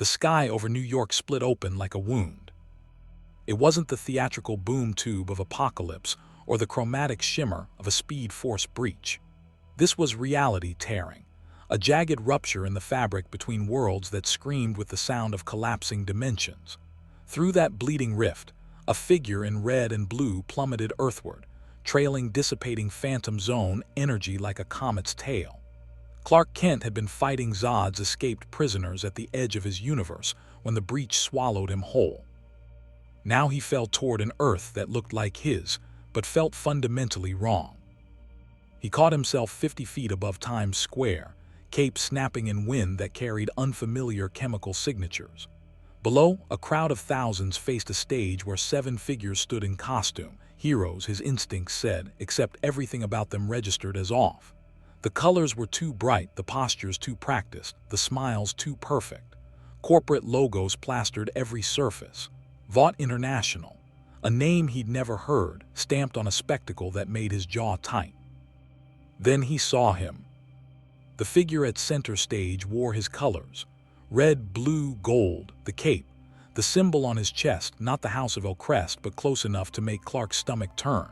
The sky over New York split open like a wound. It wasn't the theatrical boom tube of apocalypse or the chromatic shimmer of a Speed Force breach. This was reality tearing, a jagged rupture in the fabric between worlds that screamed with the sound of collapsing dimensions. Through that bleeding rift, a figure in red and blue plummeted earthward, trailing dissipating phantom zone energy like a comet's tail. Clark Kent had been fighting Zod's escaped prisoners at the edge of his universe when the breach swallowed him whole. Now he fell toward an Earth that looked like his, but felt fundamentally wrong. He caught himself 50 feet above Times Square, cape snapping in wind that carried unfamiliar chemical signatures. Below, a crowd of thousands faced a stage where 7 figures stood in costume, heroes, his instincts said, except everything about them registered as off. The colors were too bright, the postures too practiced, the smiles too perfect. Corporate logos plastered every surface. Vought International, a name he'd never heard, stamped on a spectacle that made his jaw tight. Then he saw him. The figure at center stage wore his colors. Red, blue, gold, the cape, the symbol on his chest, not the House of El Crest, but close enough to make Clark's stomach turn.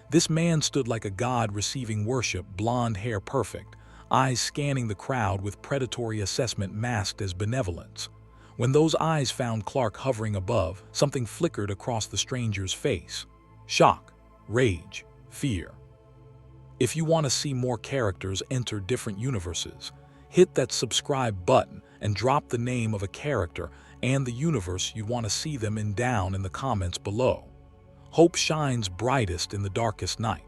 This man stood like a god receiving worship, blonde hair perfect, eyes scanning the crowd with predatory assessment masked as benevolence. When those eyes found Clark hovering above, something flickered across the stranger's face. Shock, rage, fear. If you want to see more characters enter different universes, hit that subscribe button and drop the name of a character and the universe you want to see them in down in the comments below. Hope shines brightest in the darkest night.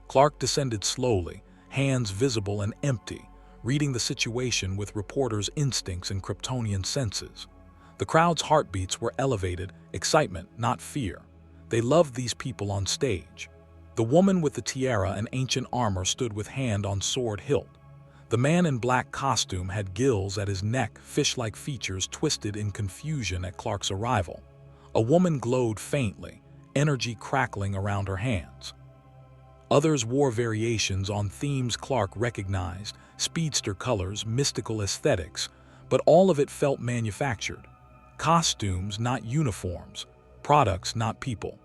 Clark descended slowly, hands visible and empty, reading the situation with reporters' instincts and Kryptonian senses. The crowd's heartbeats were elevated, excitement, not fear. They loved these people on stage. The woman with the tiara and ancient armor stood with hand on sword hilt. The man in black costume had gills at his neck, fish-like features twisted in confusion at Clark's arrival. A woman glowed faintly, energy crackling around her hands. Others wore variations on themes Clark recognized, speedster colors, mystical aesthetics, but all of it felt manufactured. Costumes, not uniforms. Products, not people.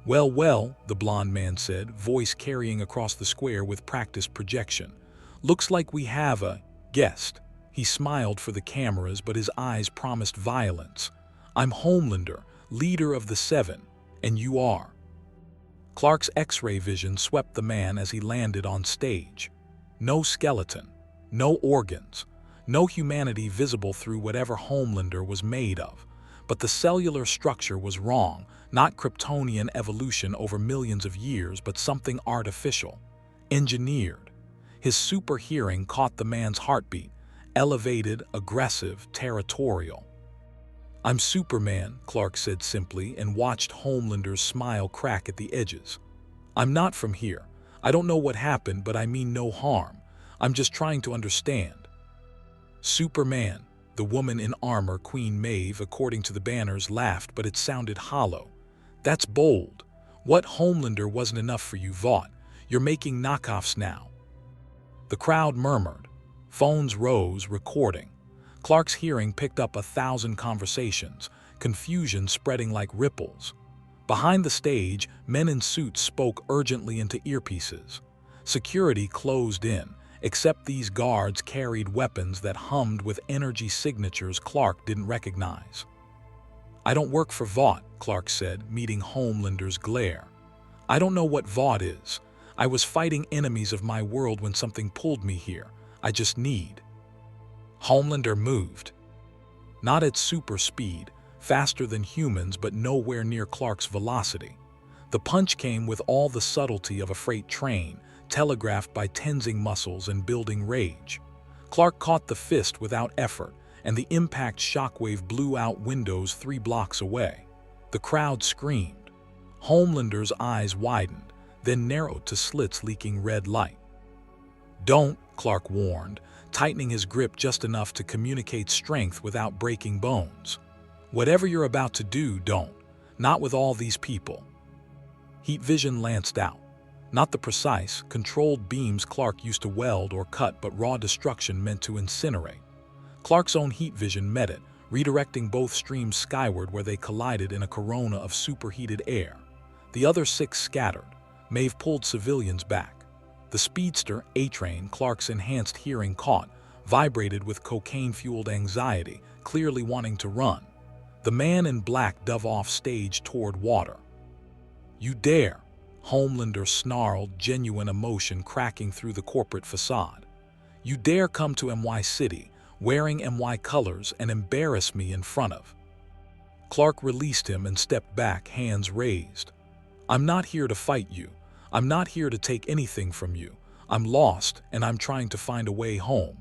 Well, the blond man said, voice carrying across the square with practiced projection. Looks like we have a guest. He smiled for the cameras, but his eyes promised violence. I'm Homelander, leader of the 7, and you are. Clark's X-ray vision swept the man as he landed on stage. No skeleton, no organs, no humanity visible through whatever Homelander was made of. But the cellular structure was wrong, not Kryptonian evolution over millions of years, but something artificial, engineered. His super hearing caught the man's heartbeat, elevated, aggressive, territorial. I'm Superman, Clark said simply, and watched Homelander's smile crack at the edges. I'm not from here. I don't know what happened, but I mean no harm. I'm just trying to understand. Superman, the woman in armor, Queen Maeve, according to the banners, laughed, but it sounded hollow. That's bold. What, Homelander wasn't enough for you, Vought? You're making knockoffs now. The crowd murmured. Phones rose, recording. Clark's hearing picked up 1,000 conversations, confusion spreading like ripples. Behind the stage, men in suits spoke urgently into earpieces. Security closed in, except these guards carried weapons that hummed with energy signatures Clark didn't recognize. I don't work for Vought, Clark said, meeting Homelander's glare. I don't know what Vought is. I was fighting enemies of my world when something pulled me here. I just need. Homelander moved. Not at super speed, faster than humans, but nowhere near Clark's velocity. The punch came with all the subtlety of a freight train, telegraphed by tensing muscles and building rage. Clark caught the fist without effort, and the impact shockwave blew out windows 3 blocks away. The crowd screamed. Homelander's eyes widened, then narrowed to slits leaking red light. Don't, Clark warned, tightening his grip just enough to communicate strength without breaking bones. Whatever you're about to do, don't. Not with all these people. Heat vision lanced out. Not the precise, controlled beams Clark used to weld or cut, but raw destruction meant to incinerate. Clark's own heat vision met it, redirecting both streams skyward where they collided in a corona of superheated air. The other 6 scattered. Maeve pulled civilians back. The speedster, A-Train, Clark's enhanced hearing caught, vibrated with cocaine-fueled anxiety, clearly wanting to run. The man in black dove off stage toward water. "You dare!" Homelander snarled, genuine emotion cracking through the corporate facade. "You dare come to MY City, wearing MY colors, and embarrass me in front of..." Clark released him and stepped back, hands raised. "I'm not here to fight you. I'm not here to take anything from you. I'm lost, and I'm trying to find a way home."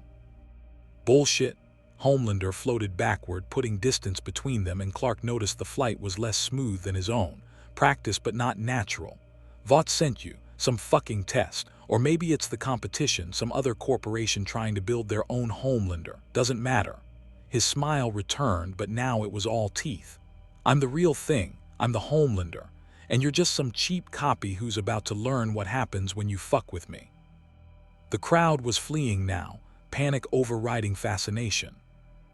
"Bullshit." Homelander floated backward, putting distance between them, and Clark noticed the flight was less smooth than his own. Practiced but not natural. "Vought sent you. Some fucking test. Or maybe it's the competition, some other corporation trying to build their own Homelander. Doesn't matter." His smile returned, but now it was all teeth. "I'm the real thing. I'm the Homelander. And you're just some cheap copy who's about to learn what happens when you fuck with me." The crowd was fleeing now, panic overriding fascination.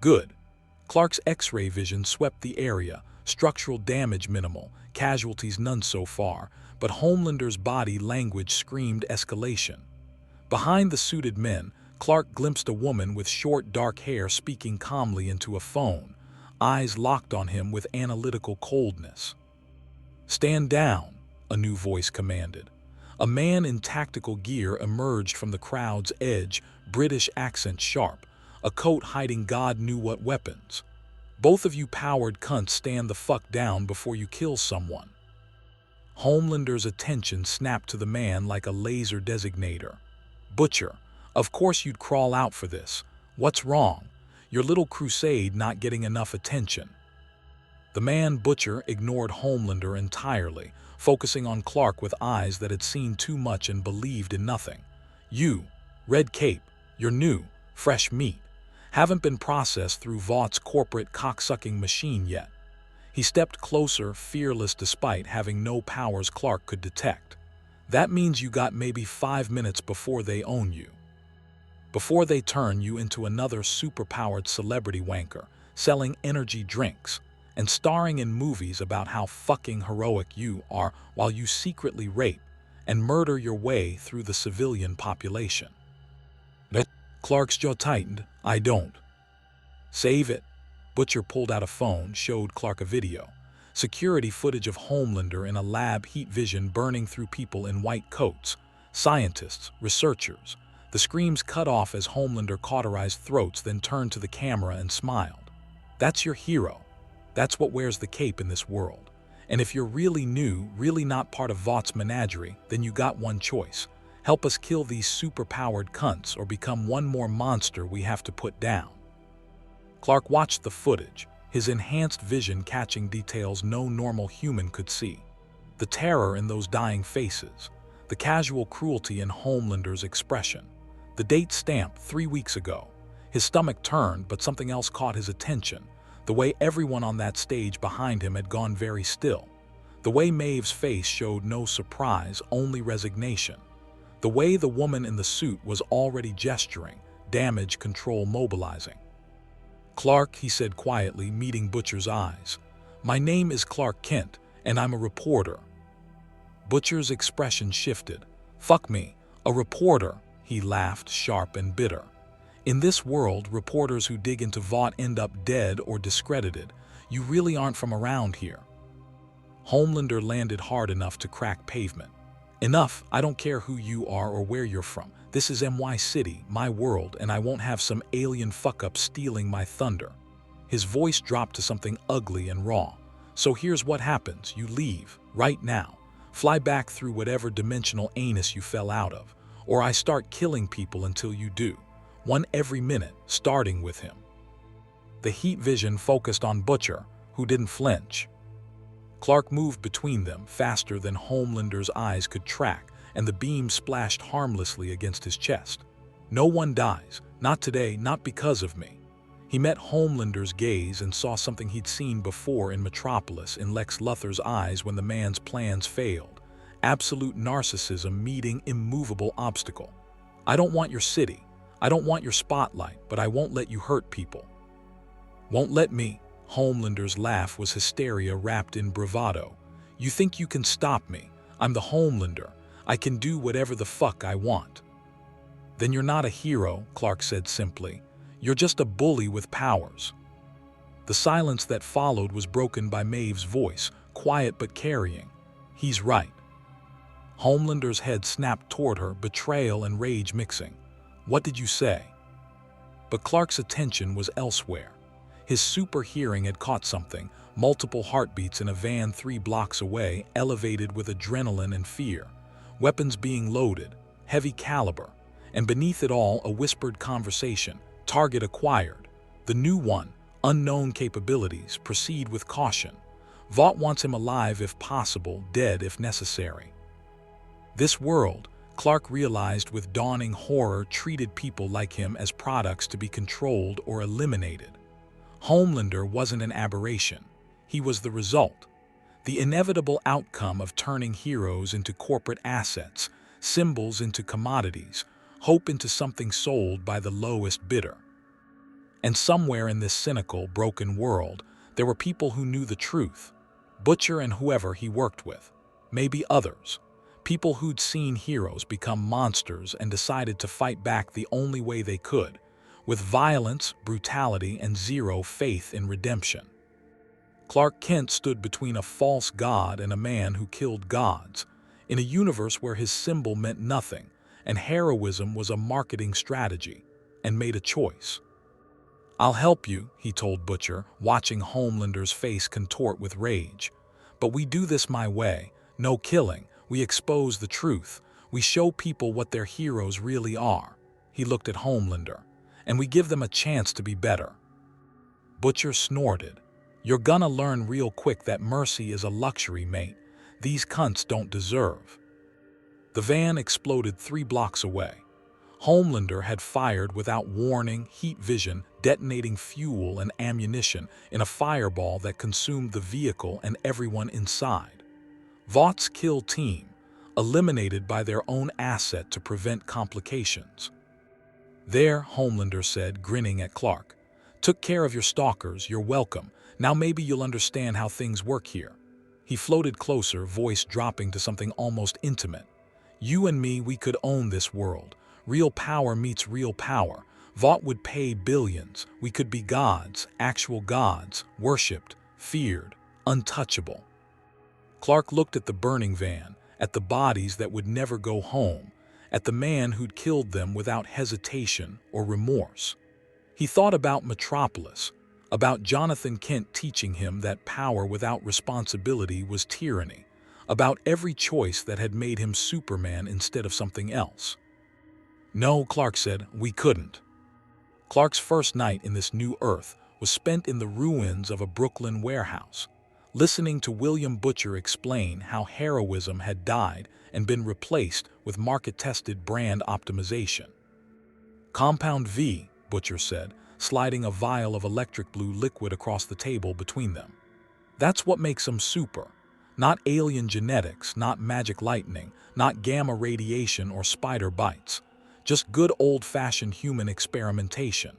Good. Clark's X-ray vision swept the area, structural damage minimal, casualties none so far, but Homelander's body language screamed escalation. Behind the suited men, Clark glimpsed a woman with short dark hair speaking calmly into a phone, eyes locked on him with analytical coldness. "Stand down," a new voice commanded. A man in tactical gear emerged from the crowd's edge, British accent sharp, a coat hiding God knew what weapons. "Both of you powered cunts stand the fuck down before you kill someone." Homelander's attention snapped to the man like a laser designator. "Butcher, of course you'd crawl out for this. What's wrong? Your little crusade not getting enough attention." The man Butcher ignored Homelander entirely, focusing on Clark with eyes that had seen too much and believed in nothing. "You, Red Cape, you're new, fresh meat. Haven't been processed through Vaught's corporate cocksucking machine yet." He stepped closer, fearless despite having no powers Clark could detect. "That means you got maybe 5 minutes before they own you. Before they turn you into another superpowered celebrity wanker, selling energy drinks, and starring in movies about how fucking heroic you are while you secretly rape and murder your way through the civilian population." Clark's jaw tightened. "I don't." "Save it." Butcher pulled out a phone, showed Clark a video. Security footage of Homelander in a lab, heat vision burning through people in white coats. Scientists, researchers. The screams cut off as Homelander cauterized throats, then turned to the camera and smiled. "That's your hero. That's what wears the cape in this world. And if you're really new, really not part of Vaught's menagerie, then you got one choice. Help us kill these super-powered cunts or become one more monster we have to put down." Clark watched the footage, his enhanced vision catching details no normal human could see. The terror in those dying faces, the casual cruelty in Homelander's expression. The date stamped 3 weeks ago. His stomach turned, but something else caught his attention. The way everyone on that stage behind him had gone very still. The way Maeve's face showed no surprise, only resignation. The way the woman in the suit was already gesturing, damage control mobilizing. "Clark," he said quietly, meeting Butcher's eyes. "My name is Clark Kent, and I'm a reporter." Butcher's expression shifted. "Fuck me, a reporter," he laughed, sharp and bitter. "In this world, reporters who dig into Vought end up dead or discredited. You really aren't from around here." Homelander landed hard enough to crack pavement. "Enough, I don't care who you are or where you're from. This is MY City, my world, and I won't have some alien fuck-up stealing my thunder." His voice dropped to something ugly and raw. "So here's what happens. You leave, right now. Fly back through whatever dimensional anus you fell out of. Or I start killing people until you do. One every minute, starting with him." The heat vision focused on Butcher, who didn't flinch. Clark moved between them, faster than Homelander's eyes could track, and the beam splashed harmlessly against his chest. "No one dies. Not today, not because of me." He met Homelander's gaze and saw something he'd seen before in Metropolis, in Lex Luthor's eyes when the man's plans failed. Absolute narcissism meeting immovable obstacle. "I don't want your city. I don't want your spotlight, but I won't let you hurt people." "Won't let me?" Homelander's laugh was hysteria wrapped in bravado. "You think you can stop me? I'm the Homelander. I can do whatever the fuck I want." "Then you're not a hero," Clark said simply. "You're just a bully with powers." The silence that followed was broken by Maeve's voice, quiet but carrying. "He's right." Homelander's head snapped toward her, betrayal and rage mixing. "What did you say?" But Clark's attention was elsewhere. His super hearing had caught something, multiple heartbeats in a van 3 blocks away, elevated with adrenaline and fear. Weapons being loaded, heavy caliber, and beneath it all a whispered conversation. "Target acquired. The new one. Unknown capabilities. Proceed with caution. Vought wants him alive if possible, dead if necessary." This world, Clark realized with dawning horror, treated people like him as products to be controlled or eliminated. Homelander wasn't an aberration. He was the result. The inevitable outcome of turning heroes into corporate assets, symbols into commodities, hope into something sold by the lowest bidder. And somewhere in this cynical, broken world, there were people who knew the truth. Butcher and whoever he worked with. Maybe others. People who'd seen heroes become monsters and decided to fight back the only way they could, with violence, brutality, and zero faith in redemption. Clark Kent stood between a false god and a man who killed gods, in a universe where his symbol meant nothing, and heroism was a marketing strategy, and made a choice. "I'll help you," he told Butcher, watching Homelander's face contort with rage. "But we do this my way. No killing. We expose the truth. We show people what their heroes really are." He looked at Homelander. "And we give them a chance to be better." Butcher snorted. "You're gonna learn real quick that mercy is a luxury, mate. These cunts don't deserve." The van exploded 3 blocks away. Homelander had fired without warning, heat vision, detonating fuel and ammunition in a fireball that consumed the vehicle and everyone inside. Vought's kill team, eliminated by their own asset to prevent complications. "There," Homelander said, grinning at Clark. "Took care of your stalkers, you're welcome. Now maybe you'll understand how things work here." He floated closer, voice dropping to something almost intimate. "You and me, we could own this world. Real power meets real power. Vought would pay billions. We could be gods, actual gods, worshipped, feared, untouchable." Clark looked at the burning van, at the bodies that would never go home, at the man who'd killed them without hesitation or remorse. He thought about Metropolis, about Jonathan Kent teaching him that power without responsibility was tyranny, about every choice that had made him Superman instead of something else. "No," Clark said, "we couldn't." Clark's first night in this new Earth was spent in the ruins of a Brooklyn warehouse, listening to William Butcher explain how heroism had died and been replaced with market-tested brand optimization. "Compound V," Butcher said, sliding a vial of electric blue liquid across the table between them. "That's what makes them super. Not alien genetics, not magic lightning, not gamma radiation or spider bites. Just good old-fashioned human experimentation.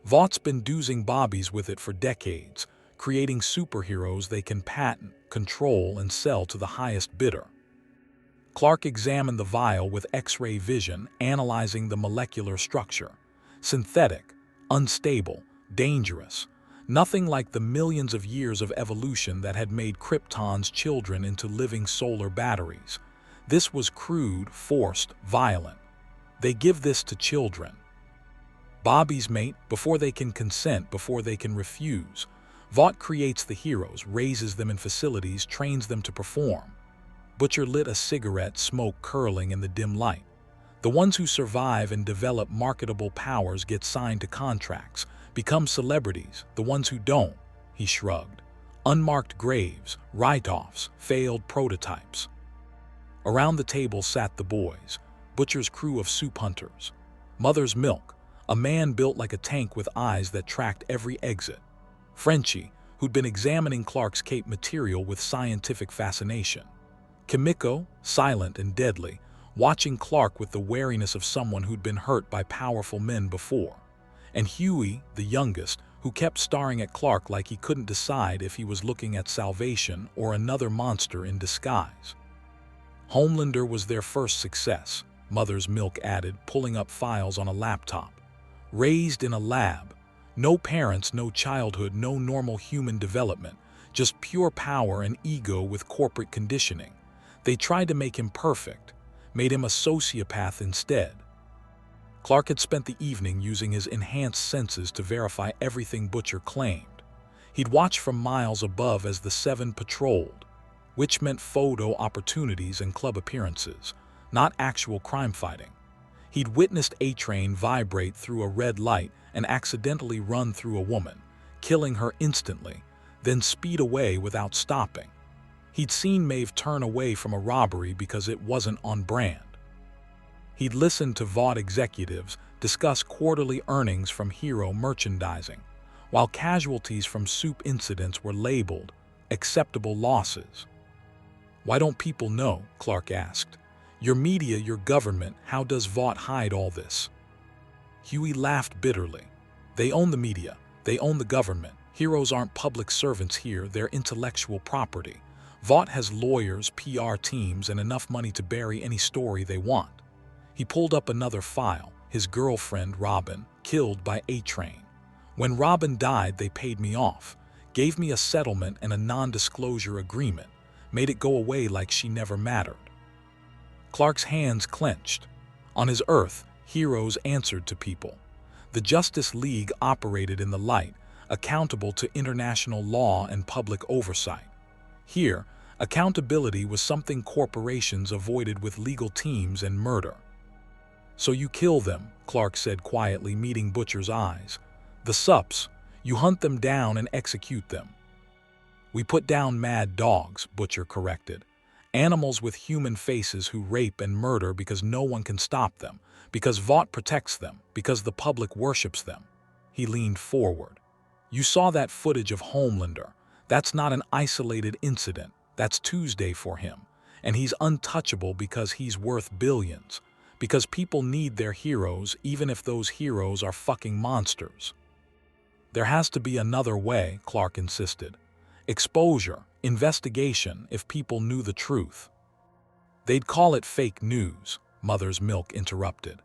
Vaught's been doozing bobbies with it for decades, creating superheroes they can patent, control, and sell to the highest bidder." Clark examined the vial with X-ray vision, analyzing the molecular structure. Synthetic, unstable, dangerous. Nothing like the millions of years of evolution that had made Krypton's children into living solar batteries. This was crude, forced, violent. They give this to children. Bobbies, mate, before they can consent, before they can refuse. Vought creates the heroes, raises them in facilities, trains them to perform. Butcher lit a cigarette, smoke curling in the dim light. The ones who survive and develop marketable powers get signed to contracts, become celebrities. The ones who don't, he shrugged. Unmarked graves, write-offs, failed prototypes. Around the table sat the boys, Butcher's crew of soup hunters. Mother's milk, a man built like a tank with eyes that tracked every exit. Frenchie, who'd been examining Clark's cape material with scientific fascination. Kimiko, silent and deadly, watching Clark with the wariness of someone who'd been hurt by powerful men before. And Huey, the youngest, who kept staring at Clark like he couldn't decide if he was looking at salvation or another monster in disguise. Homelander was their first success, Mother's Milk added, pulling up files on a laptop. Raised in a lab. No parents, no childhood, no normal human development, just pure power and ego with corporate conditioning. They tried to make him perfect, made him a sociopath instead. Clark had spent the evening using his enhanced senses to verify everything Butcher claimed. He'd watched from miles above as the Seven patrolled, which meant photo opportunities and club appearances, not actual crime fighting. He'd witnessed A-Train vibrate through a red light and accidentally run through a woman, killing her instantly, then speed away without stopping. He'd seen Maeve turn away from a robbery because it wasn't on brand. He'd listened to Vought executives discuss quarterly earnings from hero merchandising, while casualties from soup incidents were labeled acceptable losses. "Why don't people know?" Clark asked. "Your media, your government, how does Vought hide all this?" Huey laughed bitterly. "They own the media. They own the government. Heroes aren't public servants here, they're intellectual property. Vought has lawyers, PR teams, and enough money to bury any story they want." He pulled up another file, his girlfriend, Robin, killed by A-Train. "When Robin died, they paid me off, gave me a settlement and a non-disclosure agreement, made it go away like she never mattered." Clark's hands clenched. On his Earth, heroes answered to people. The Justice League operated in the light, accountable to international law and public oversight. Here, accountability was something corporations avoided with legal teams and murder. "So you kill them," Clark said quietly, meeting Butcher's eyes. "The sups, you hunt them down and execute them." "We put down mad dogs," Butcher corrected. "Animals with human faces who rape and murder because no one can stop them, because Vought protects them, because the public worships them." He leaned forward. "You saw that footage of Homelander. That's not an isolated incident. That's Tuesday for him. And he's untouchable because he's worth billions. Because people need their heroes even if those heroes are fucking monsters." "There has to be another way," Clark insisted. "Exposure, investigation, if people knew the truth." "They'd call it fake news," Mother's Milk interrupted.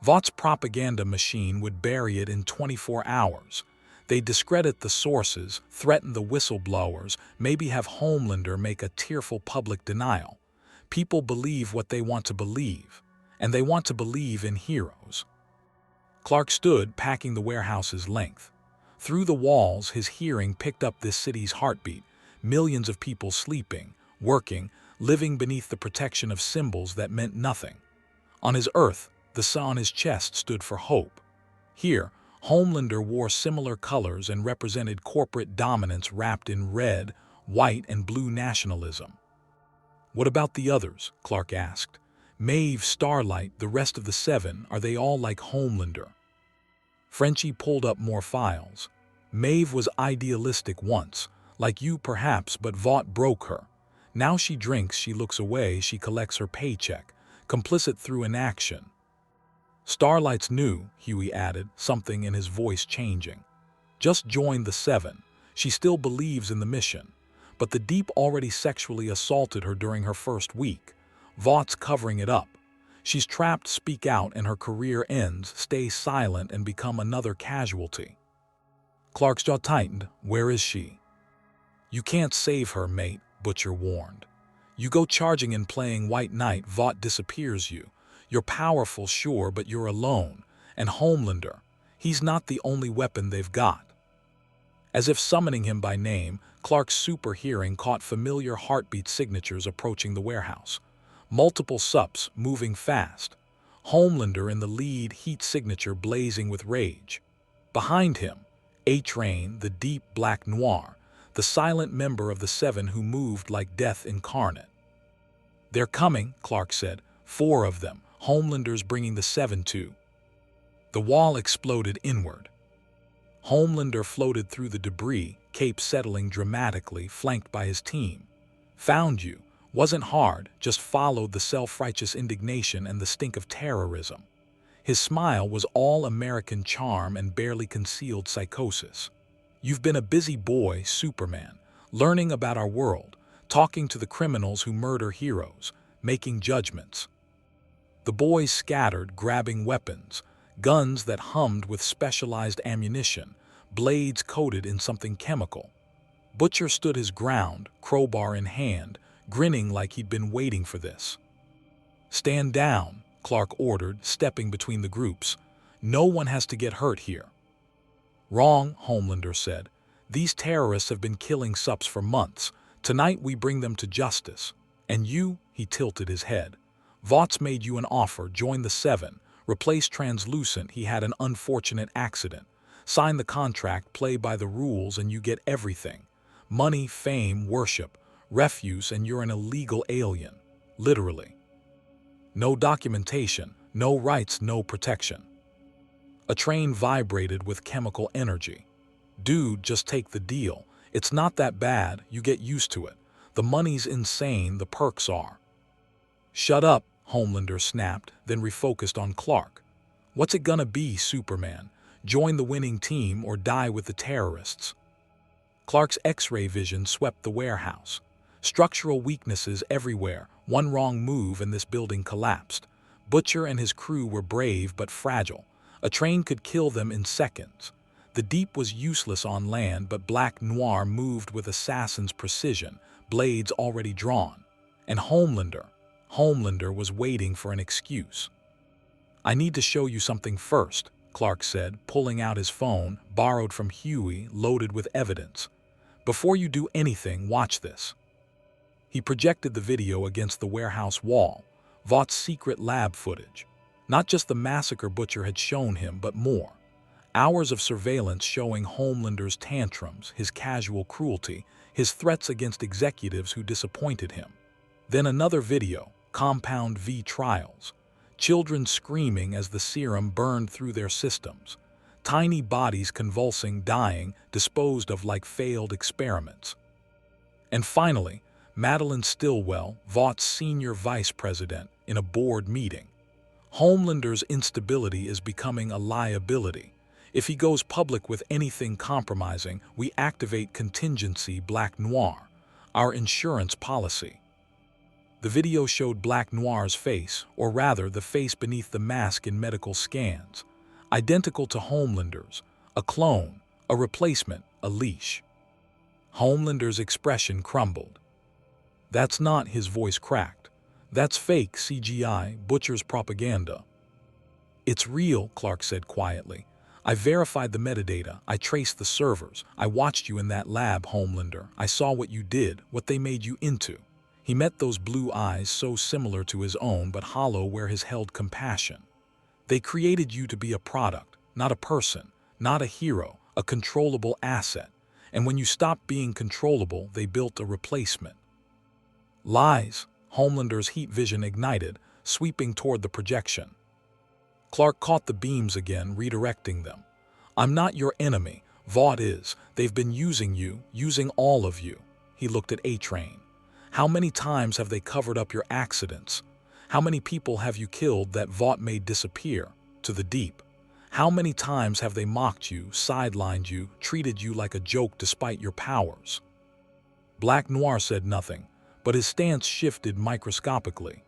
"Vought's propaganda machine would bury it in 24 hours. They'd discredit the sources, threaten the whistleblowers, maybe have Homelander make a tearful public denial. People believe what they want to believe, and they want to believe in heroes." Clark stood, packing the warehouse's length. Through the walls, his hearing picked up this city's heartbeat, millions of people sleeping, working, living beneath the protection of symbols that meant nothing. On his Earth, the sun on his chest stood for hope. Here, Homelander wore similar colors and represented corporate dominance wrapped in red, white, and blue nationalism. "What about the others?" Clark asked. "Maeve, Starlight, the rest of the Seven, are they all like Homelander?" Frenchie pulled up more files. "Maeve was idealistic once, like you perhaps, but Vought broke her. Now she drinks, she looks away, she collects her paycheck, complicit through inaction." "Starlight's new," Huey added, something in his voice changing. "Just joined the Seven. She still believes in the mission. But the Deep already sexually assaulted her during her first week. Vaught's covering it up. She's trapped, speak out, and her career ends, stay silent, and become another casualty." Clark's jaw tightened. "Where is she?" "You can't save her, mate," Butcher warned. "You go charging and playing White Knight, Vought disappears you. You're powerful, sure, but you're alone. And Homelander, he's not the only weapon they've got." As if summoning him by name, Clark's super hearing caught familiar heartbeat signatures approaching the warehouse. Multiple sups, moving fast. Homelander in the lead, heat signature blazing with rage. Behind him, A-Train, the deep black noir, the silent member of the Seven who moved like death incarnate. "They're coming," Clark said. "4 of them. Homelander's bringing the Seven too." The wall exploded inward. Homelander floated through the debris, cape settling dramatically, flanked by his team. "Found you. Wasn't hard, just followed the self-righteous indignation and the stink of terrorism. His smile was all American charm and barely concealed psychosis. You've been a busy boy, Superman, learning about our world, talking to the criminals who murder heroes, making judgments. The boys scattered, grabbing weapons, guns that hummed with specialized ammunition, blades coated in something chemical. Butcher stood his ground, crowbar in hand, grinning like he'd been waiting for this. "Stand down," Clark ordered, stepping between the groups. "No one has to get hurt here." "Wrong," Homelander said. "These terrorists have been killing subs for months. Tonight we bring them to justice. And you," he tilted his head. "Vought's made you an offer, join the Seven, replace Translucent, he had an unfortunate accident. Sign the contract, play by the rules, and you get everything. Money, fame, worship, refuse, and you're an illegal alien. Literally. No documentation, no rights, no protection." A train vibrated with chemical energy. "Dude, just take the deal. It's not that bad, you get used to it. The money's insane, the perks are." "Shut up," Homelander snapped, then refocused on Clark. "What's it gonna be, Superman? Join the winning team or die with the terrorists?" Clark's X-ray vision swept the warehouse. Structural weaknesses everywhere, one wrong move and this building collapsed. Butcher and his crew were brave but fragile. A train could kill them in seconds. The Deep was useless on land, but Black Noir moved with assassin's precision, blades already drawn. And Homelander was waiting for an excuse. "I need to show you something first," Clark said, pulling out his phone, borrowed from Huey, loaded with evidence. "Before you do anything, watch this." He projected the video against the warehouse wall, Vought's secret lab footage. Not just the massacre Butcher had shown him, but more. Hours of surveillance showing Homelander's tantrums, his casual cruelty, his threats against executives who disappointed him. Then another video, Compound V trials. Children screaming as the serum burned through their systems. Tiny bodies convulsing, dying, disposed of like failed experiments. And finally, Madeline Stillwell, Vought's senior vice president, in a board meeting. "Homelander's instability is becoming a liability. If he goes public with anything compromising, we activate contingency Black Noir, our insurance policy." The video showed Black Noir's face, or rather the face beneath the mask in medical scans. Identical to Homelander's, a clone, a replacement, a leash. Homelander's expression crumbled. "That's not," his voice cracked. "That's fake CGI, Butcher's propaganda." "It's real," Clark said quietly. "I verified the metadata, I traced the servers, I watched you in that lab, Homelander. I saw what you did, what they made you into." He met those blue eyes so similar to his own but hollow where his held compassion. "They created you to be a product, not a person, not a hero, a controllable asset. And when you stopped being controllable, they built a replacement." "Lies," Homelander's heat vision ignited, sweeping toward the projection. Clark caught the beams again, redirecting them. "I'm not your enemy. Vought is. They've been using you, using all of you." He looked at A-Train. "How many times have they covered up your accidents? How many people have you killed that Vought made disappear? To the Deep. How many times have they mocked you, sidelined you, treated you like a joke despite your powers?" Black Noir said nothing, but his stance shifted microscopically.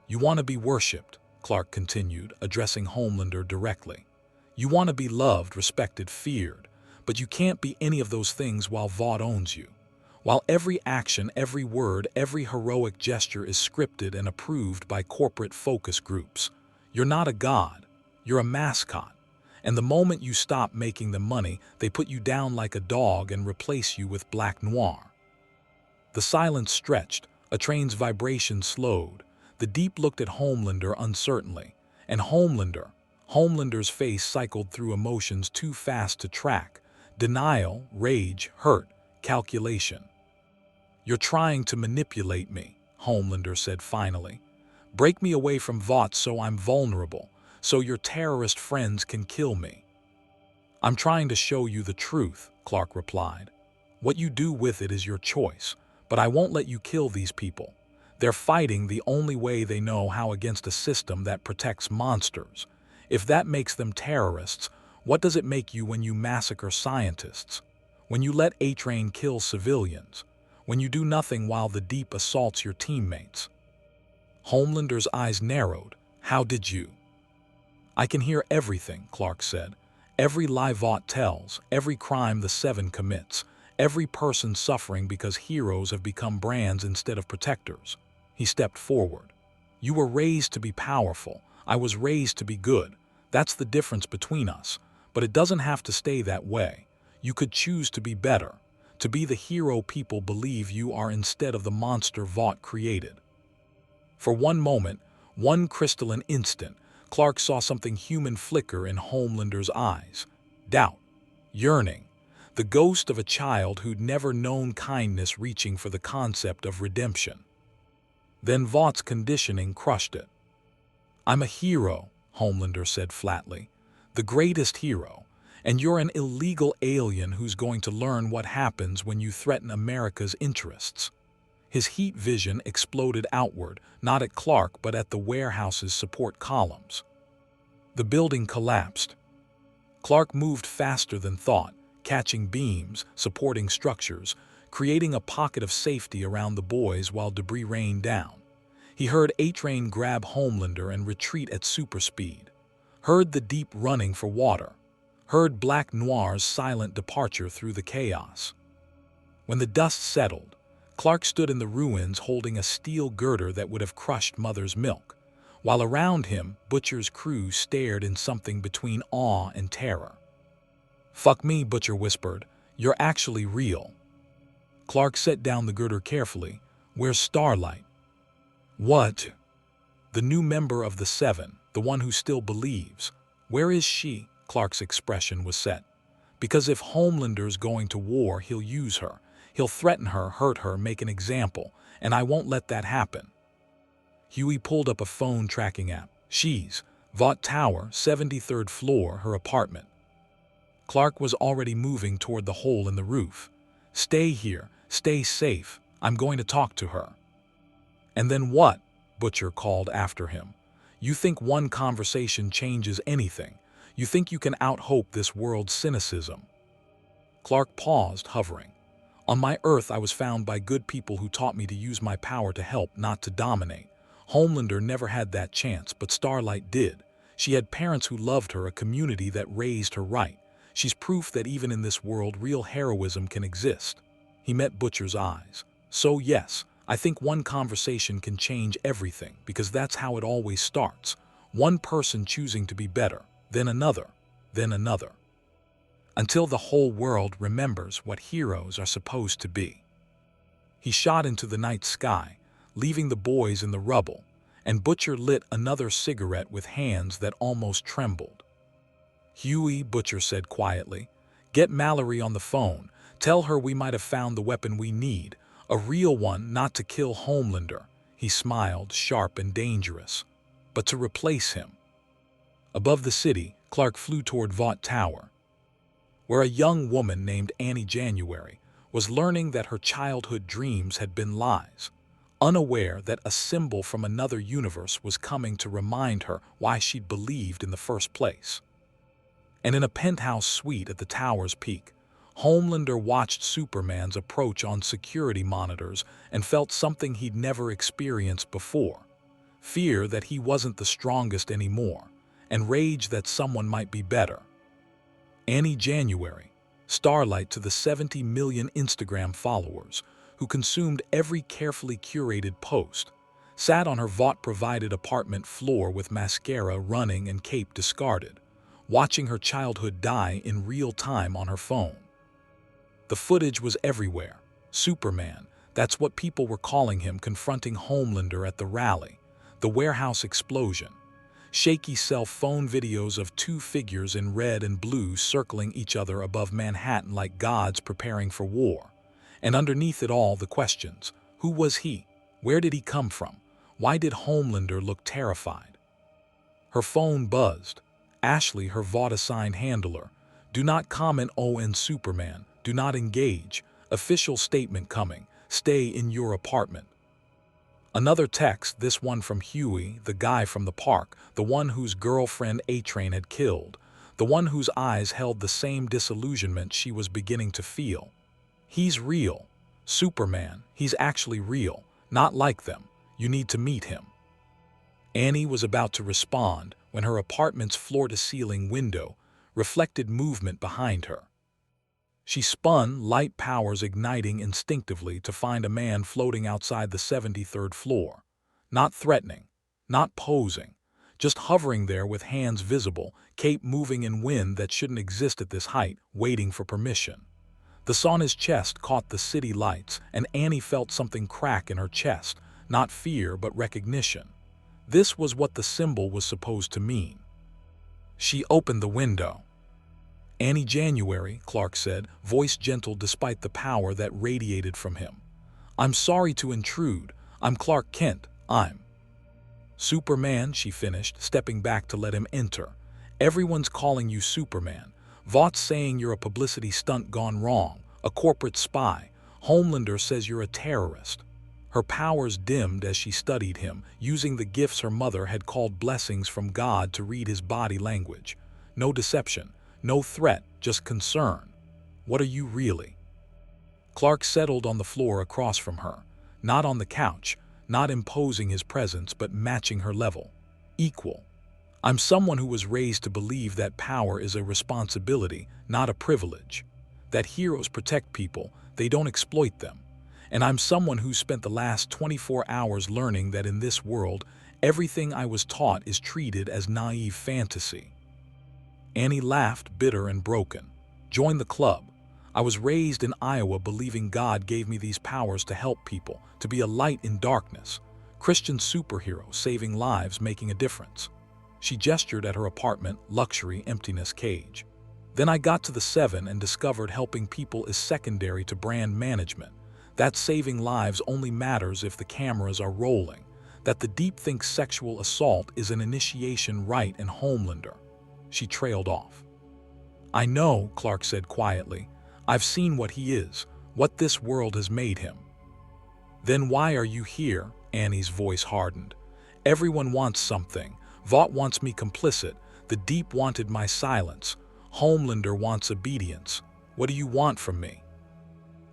"You want to be worshipped," Clark continued, addressing Homelander directly. "You want to be loved, respected, feared, but you can't be any of those things while Vought owns you. While every action, every word, every heroic gesture is scripted and approved by corporate focus groups. You're not a god, you're a mascot. And the moment you stop making them money, they put you down like a dog and replace you with Black Noir." The silence stretched, a train's vibration slowed. The Deep looked at Homelander uncertainly, and Homelander's face cycled through emotions too fast to track: denial, rage, hurt, calculation. "You're trying to manipulate me," Homelander said finally. "Break me away from Vought so I'm vulnerable, so your terrorist friends can kill me." "I'm trying to show you the truth," Clark replied. "What you do with it is your choice. But I won't let you kill these people. They're fighting the only way they know how against a system that protects monsters. If that makes them terrorists, what does it make you when you massacre scientists? When you let A-Train kill civilians? When you do nothing while the Deep assaults your teammates? Homelander's eyes narrowed. How did you? I can hear everything, Clark said. Every lie Vought tells, every crime the Seven commits, every person suffering because heroes have become brands instead of protectors. He stepped forward. You were raised to be powerful. I was raised to be good. That's the difference between us. But it doesn't have to stay that way. You could choose to be better, to be the hero people believe you are instead of the monster Vought created. For one moment, one crystalline instant, Clark saw something human flicker in Homelander's eyes. Doubt, yearning, the ghost of a child who'd never known kindness reaching for the concept of redemption. Then Vaught's conditioning crushed it. I'm a hero, Homelander said flatly. The greatest hero. And you're an illegal alien who's going to learn what happens when you threaten America's interests. His heat vision exploded outward, not at Clark but at the warehouse's support columns. The building collapsed. Clark moved faster than thought, catching beams, supporting structures, creating a pocket of safety around the boys while debris rained down. He heard A-Train grab Homelander and retreat at super speed. Heard the Deep running for water. Heard Black Noir's silent departure through the chaos. When the dust settled, Clark stood in the ruins holding a steel girder that would have crushed Mother's milk, while around him, Butcher's crew stared in something between awe and terror. "Fuck me," Butcher whispered. "You're actually real." Clark set down the girder carefully. "Where's Starlight?" "What?" "The new member of the Seven, the one who still believes. Where is she?" Clark's expression was set. "Because if Homelander's going to war, he'll use her. He'll threaten her, hurt her, make an example, and I won't let that happen." Huey pulled up a phone tracking app. She's Vought Tower, 73rd floor, her apartment. Clark was already moving toward the hole in the roof. "Stay here, stay safe. I'm going to talk to her." "And then what?" Butcher called after him. "You think one conversation changes anything? You think you can out-hope this world's cynicism?" Clark paused, hovering. "On my Earth, I was found by good people who taught me to use my power to help, not to dominate. Homelander never had that chance, but Starlight did. She had parents who loved her, a community that raised her right. She's proof that even in this world, real heroism can exist." He met Butcher's eyes. "So yes, I think one conversation can change everything, because that's how it always starts. One person choosing to be better, then another, then another. Until the whole world remembers what heroes are supposed to be." He shot into the night sky, leaving the boys in the rubble, and Butcher lit another cigarette with hands that almost trembled. "Huey," Butcher said quietly, "get Mallory on the phone. Tell her we might have found the weapon we need, a real one, not to kill Homelander." He smiled, sharp and dangerous, "but to replace him." Above the city, Clark flew toward Vought Tower, where a young woman named Annie January was learning that her childhood dreams had been lies, unaware that a symbol from another universe was coming to remind her why she'd believed in the first place. And in a penthouse suite at the tower's peak, Homelander watched Superman's approach on security monitors and felt something he'd never experienced before. Fear that he wasn't the strongest anymore, and rage that someone might be better. Annie January, Starlight to the 70 million Instagram followers, who consumed every carefully curated post, sat on her Vought-provided apartment floor with mascara running and cape discarded, watching her childhood die in real time on her phone. The footage was everywhere. Superman, that's what people were calling him, confronting Homelander at the rally. The warehouse explosion. Shaky cell phone videos of two figures in red and blue circling each other above Manhattan like gods preparing for war. And underneath it all, the questions. Who was he? Where did he come from? Why did Homelander look terrified? Her phone buzzed. Ashley, her Vought-assigned handler. "Do not comment, ON Superman. Do not engage. Official statement coming. Stay in your apartment. Another text, this one from Huey, the guy from the park, the one whose girlfriend A-Train had killed, the one whose eyes held the same disillusionment she was beginning to feel. He's real. Superman, he's actually real. Not like them. You need to meet him. Annie was about to respond when her apartment's floor-to-ceiling window reflected movement behind her. She spun, light powers igniting instinctively to find a man floating outside the 73rd floor. Not threatening, not posing, just hovering there with hands visible, cape moving in wind that shouldn't exist at this height, waiting for permission. The sun on his chest caught the city lights, and Annie felt something crack in her chest, not fear but recognition. This was what the symbol was supposed to mean. She opened the window. "Annie January," Clark said, voice gentle despite the power that radiated from him. "I'm sorry to intrude. I'm Clark Kent. I'm Superman," she finished, stepping back to let him enter. "Everyone's calling you Superman. Vought's saying you're a publicity stunt gone wrong, a corporate spy. Homelander says you're a terrorist." Her powers dimmed as she studied him, using the gifts her mother had called blessings from God to read his body language. No deception. No threat, just concern. "What are you really?" Clark settled on the floor across from her, not on the couch, not imposing his presence but matching her level. Equal. "I'm someone who was raised to believe that power is a responsibility, not a privilege. That heroes protect people, they don't exploit them. And I'm someone who spent the last 24 hours learning that in this world, everything I was taught is treated as naive fantasy." Annie laughed, bitter and broken. "Join the club. I was raised in Iowa believing God gave me these powers to help people, to be a light in darkness. Christian superhero, saving lives, making a difference." She gestured at her apartment, luxury, emptiness, cage. "Then I got to the 7 and discovered helping people is secondary to brand management. That saving lives only matters if the cameras are rolling. That the deep thinks sexual assault is an initiation rite in Homelander." She trailed off. "I know," Clark said quietly. "I've seen what he is, what this world has made him." "Then why are you here?" Annie's voice hardened. "Everyone wants something. Vought wants me complicit. The Deep wanted my silence. Homelander wants obedience. What do you want from me?"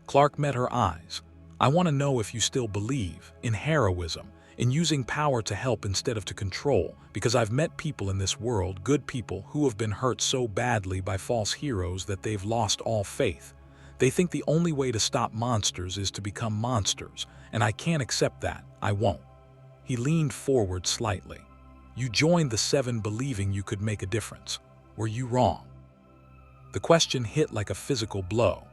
Clark met her eyes. "I want to know if you still believe in heroism, in using power to help instead of to control, because I've met people in this world, good people, who have been hurt so badly by false heroes that they've lost all faith. They think the only way to stop monsters is to become monsters, and I can't accept that. I won't." He leaned forward slightly. "You joined the 7 believing you could make a difference. Were you wrong?" The question hit like a physical blow.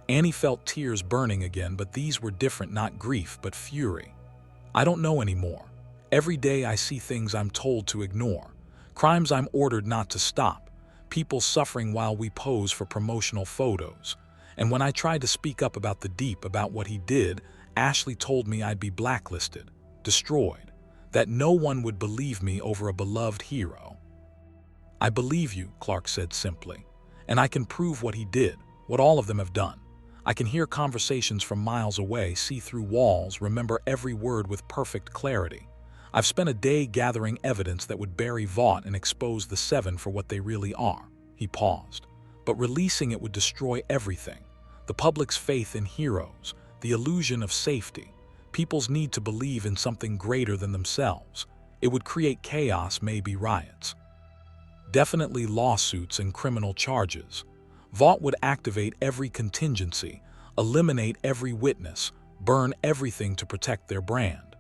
Annie felt tears burning again, but these were different, not grief, but fury. "I don't know anymore. Every day I see things I'm told to ignore. Crimes I'm ordered not to stop. People suffering while we pose for promotional photos. And when I tried to speak up about the Deep, about what he did, Ashley told me I'd be blacklisted, destroyed. That no one would believe me over a beloved hero." "I believe you," Clark said simply. "And I can prove what he did, what all of them have done. I can hear conversations from miles away, see through walls, remember every word with perfect clarity. I've spent a day gathering evidence that would bury Vought and expose the 7 for what they really are." He paused. "But releasing it would destroy everything. The public's faith in heroes, the illusion of safety, people's need to believe in something greater than themselves. It would create chaos, maybe riots. Definitely lawsuits and criminal charges. Vought would activate every contingency, eliminate every witness, burn everything to protect their brand."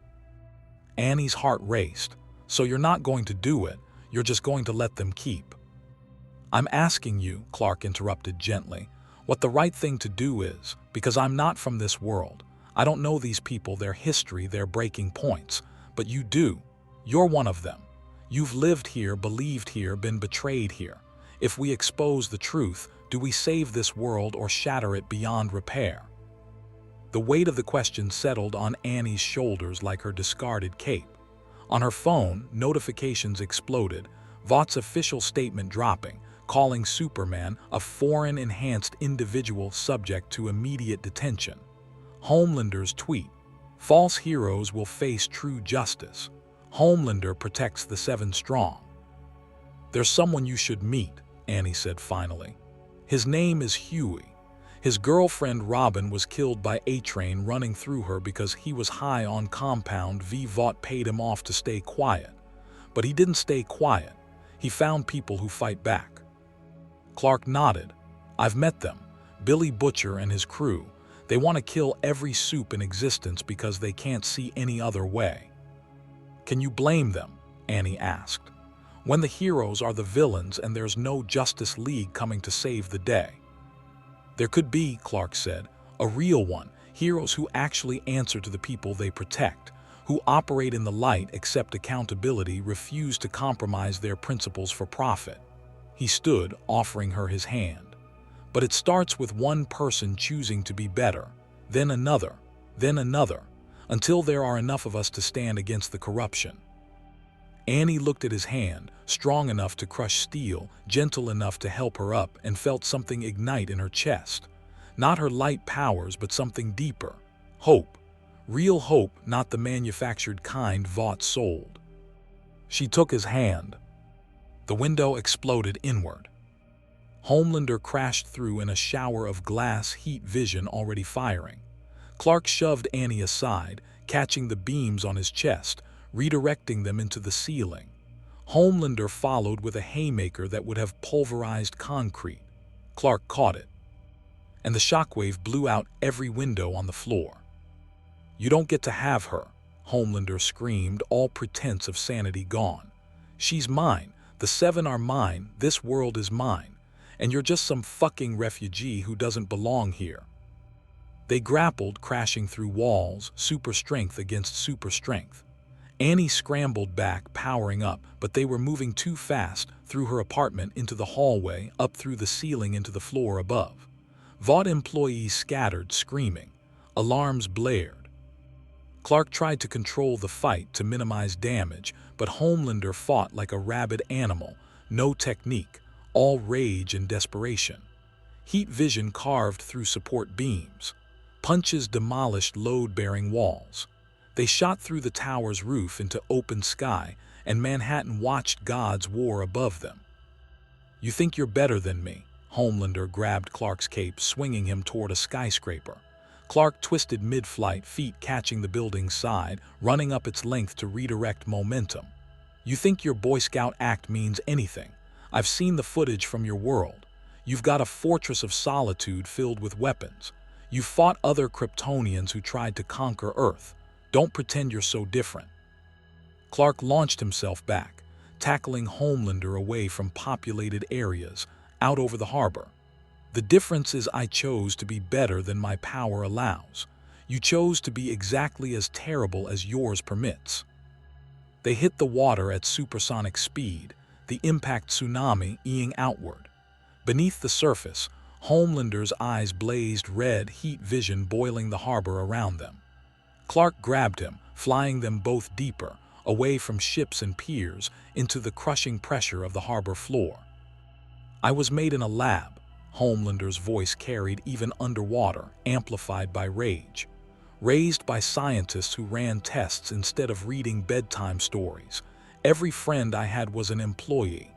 Annie's heart raced. "So you're not going to do it, you're just going to let them keep." "I'm asking you," Clark interrupted gently, "what the right thing to do is, because I'm not from this world. I don't know these people, their history, their breaking points, but you do. You're one of them. You've lived here, believed here, been betrayed here. If we expose the truth, do we save this world or shatter it beyond repair?" The weight of the question settled on Annie's shoulders like her discarded cape. On her phone, notifications exploded, Vought's official statement dropping, calling Superman a foreign-enhanced individual subject to immediate detention. Homelander's tweet: false heroes will face true justice. Homelander protects the Seven strong. There's someone you should meet, Annie said finally. His name is Huey. His girlfriend Robin was killed by A-Train running through her because he was high on compound V. Vought paid him off to stay quiet. But he didn't stay quiet. He found people who fight back. Clark nodded. I've met them. Billy Butcher and his crew. They want to kill every soup in existence because they can't see any other way. Can you blame them? Annie asked. When the heroes are the villains and there's no Justice League coming to save the day. There could be, Clark said, a real one, heroes who actually answer to the people they protect, who operate in the light, accept accountability, refuse to compromise their principles for profit. He stood, offering her his hand. But it starts with one person choosing to be better, then another, until there are enough of us to stand against the corruption. Annie looked at his hand, strong enough to crush steel, gentle enough to help her up, and felt something ignite in her chest. Not her light powers, but something deeper. Hope. Real hope, not the manufactured kind Vought sold. She took his hand. The window exploded inward. Homelander crashed through in a shower of glass, heat vision already firing. Clark shoved Annie aside, catching the beams on his chest, redirecting them into the ceiling. Homelander followed with a haymaker that would have pulverized concrete. Clark caught it, and the shockwave blew out every window on the floor. You don't get to have her, Homelander screamed, all pretense of sanity gone. She's mine, the Seven are mine, this world is mine, and you're just some fucking refugee who doesn't belong here. They grappled, crashing through walls, super strength against super strength. Annie scrambled back, powering up, but they were moving too fast, through her apartment into the hallway, up through the ceiling into the floor above. Vought employees scattered, screaming. Alarms blared. Clark tried to control the fight to minimize damage, but Homelander fought like a rabid animal, no technique, all rage and desperation. Heat vision carved through support beams. Punches demolished load-bearing walls. They shot through the tower's roof into open sky, and Manhattan watched God's war above them. You think you're better than me? Homelander grabbed Clark's cape, swinging him toward a skyscraper. Clark twisted mid-flight, feet catching the building's side, running up its length to redirect momentum. You think your Boy Scout act means anything? I've seen the footage from your world. You've got a fortress of solitude filled with weapons. You fought other Kryptonians who tried to conquer Earth. Don't pretend you're so different. Clark launched himself back, tackling Homelander away from populated areas, out over the harbor. The difference is I chose to be better than my power allows. You chose to be exactly as terrible as yours permits. They hit the water at supersonic speed, the impact tsunami eeing outward. Beneath the surface, Homelander's eyes blazed red, heat vision boiling the harbor around them. Clark grabbed him, flying them both deeper, away from ships and piers, into the crushing pressure of the harbor floor. I was made in a lab, Homelander's voice carried even underwater, amplified by rage. Raised by scientists who ran tests instead of reading bedtime stories. Every friend I had was an employee.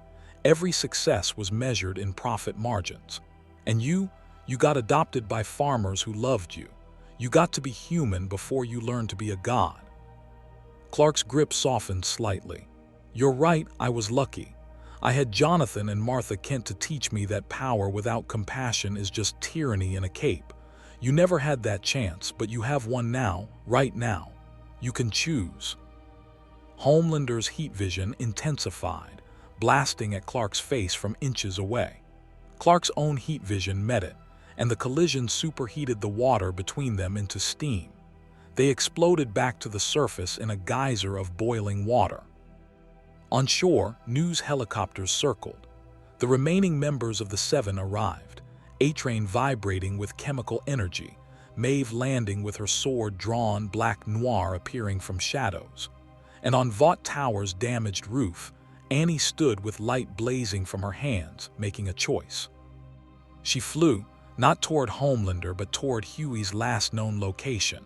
Every success was measured in profit margins. And you got adopted by farmers who loved you. You got to be human before you learned to be a god. Clark's grip softened slightly. You're right, I was lucky. I had Jonathan and Martha Kent to teach me that power without compassion is just tyranny in a cape. You never had that chance, but you have one now, right now. You can choose. Homelander's heat vision intensified, blasting at Clark's face from inches away. Clark's own heat vision met it, and the collision superheated the water between them into steam. They exploded back to the surface in a geyser of boiling water. On shore, news helicopters circled. The remaining members of the Seven arrived, A-Train vibrating with chemical energy, Maeve landing with her sword drawn, Black Noir appearing from shadows. And on Vought Tower's damaged roof, Annie stood with light blazing from her hands, making a choice. She flew, Not toward Homelander, but toward Huey's last known location,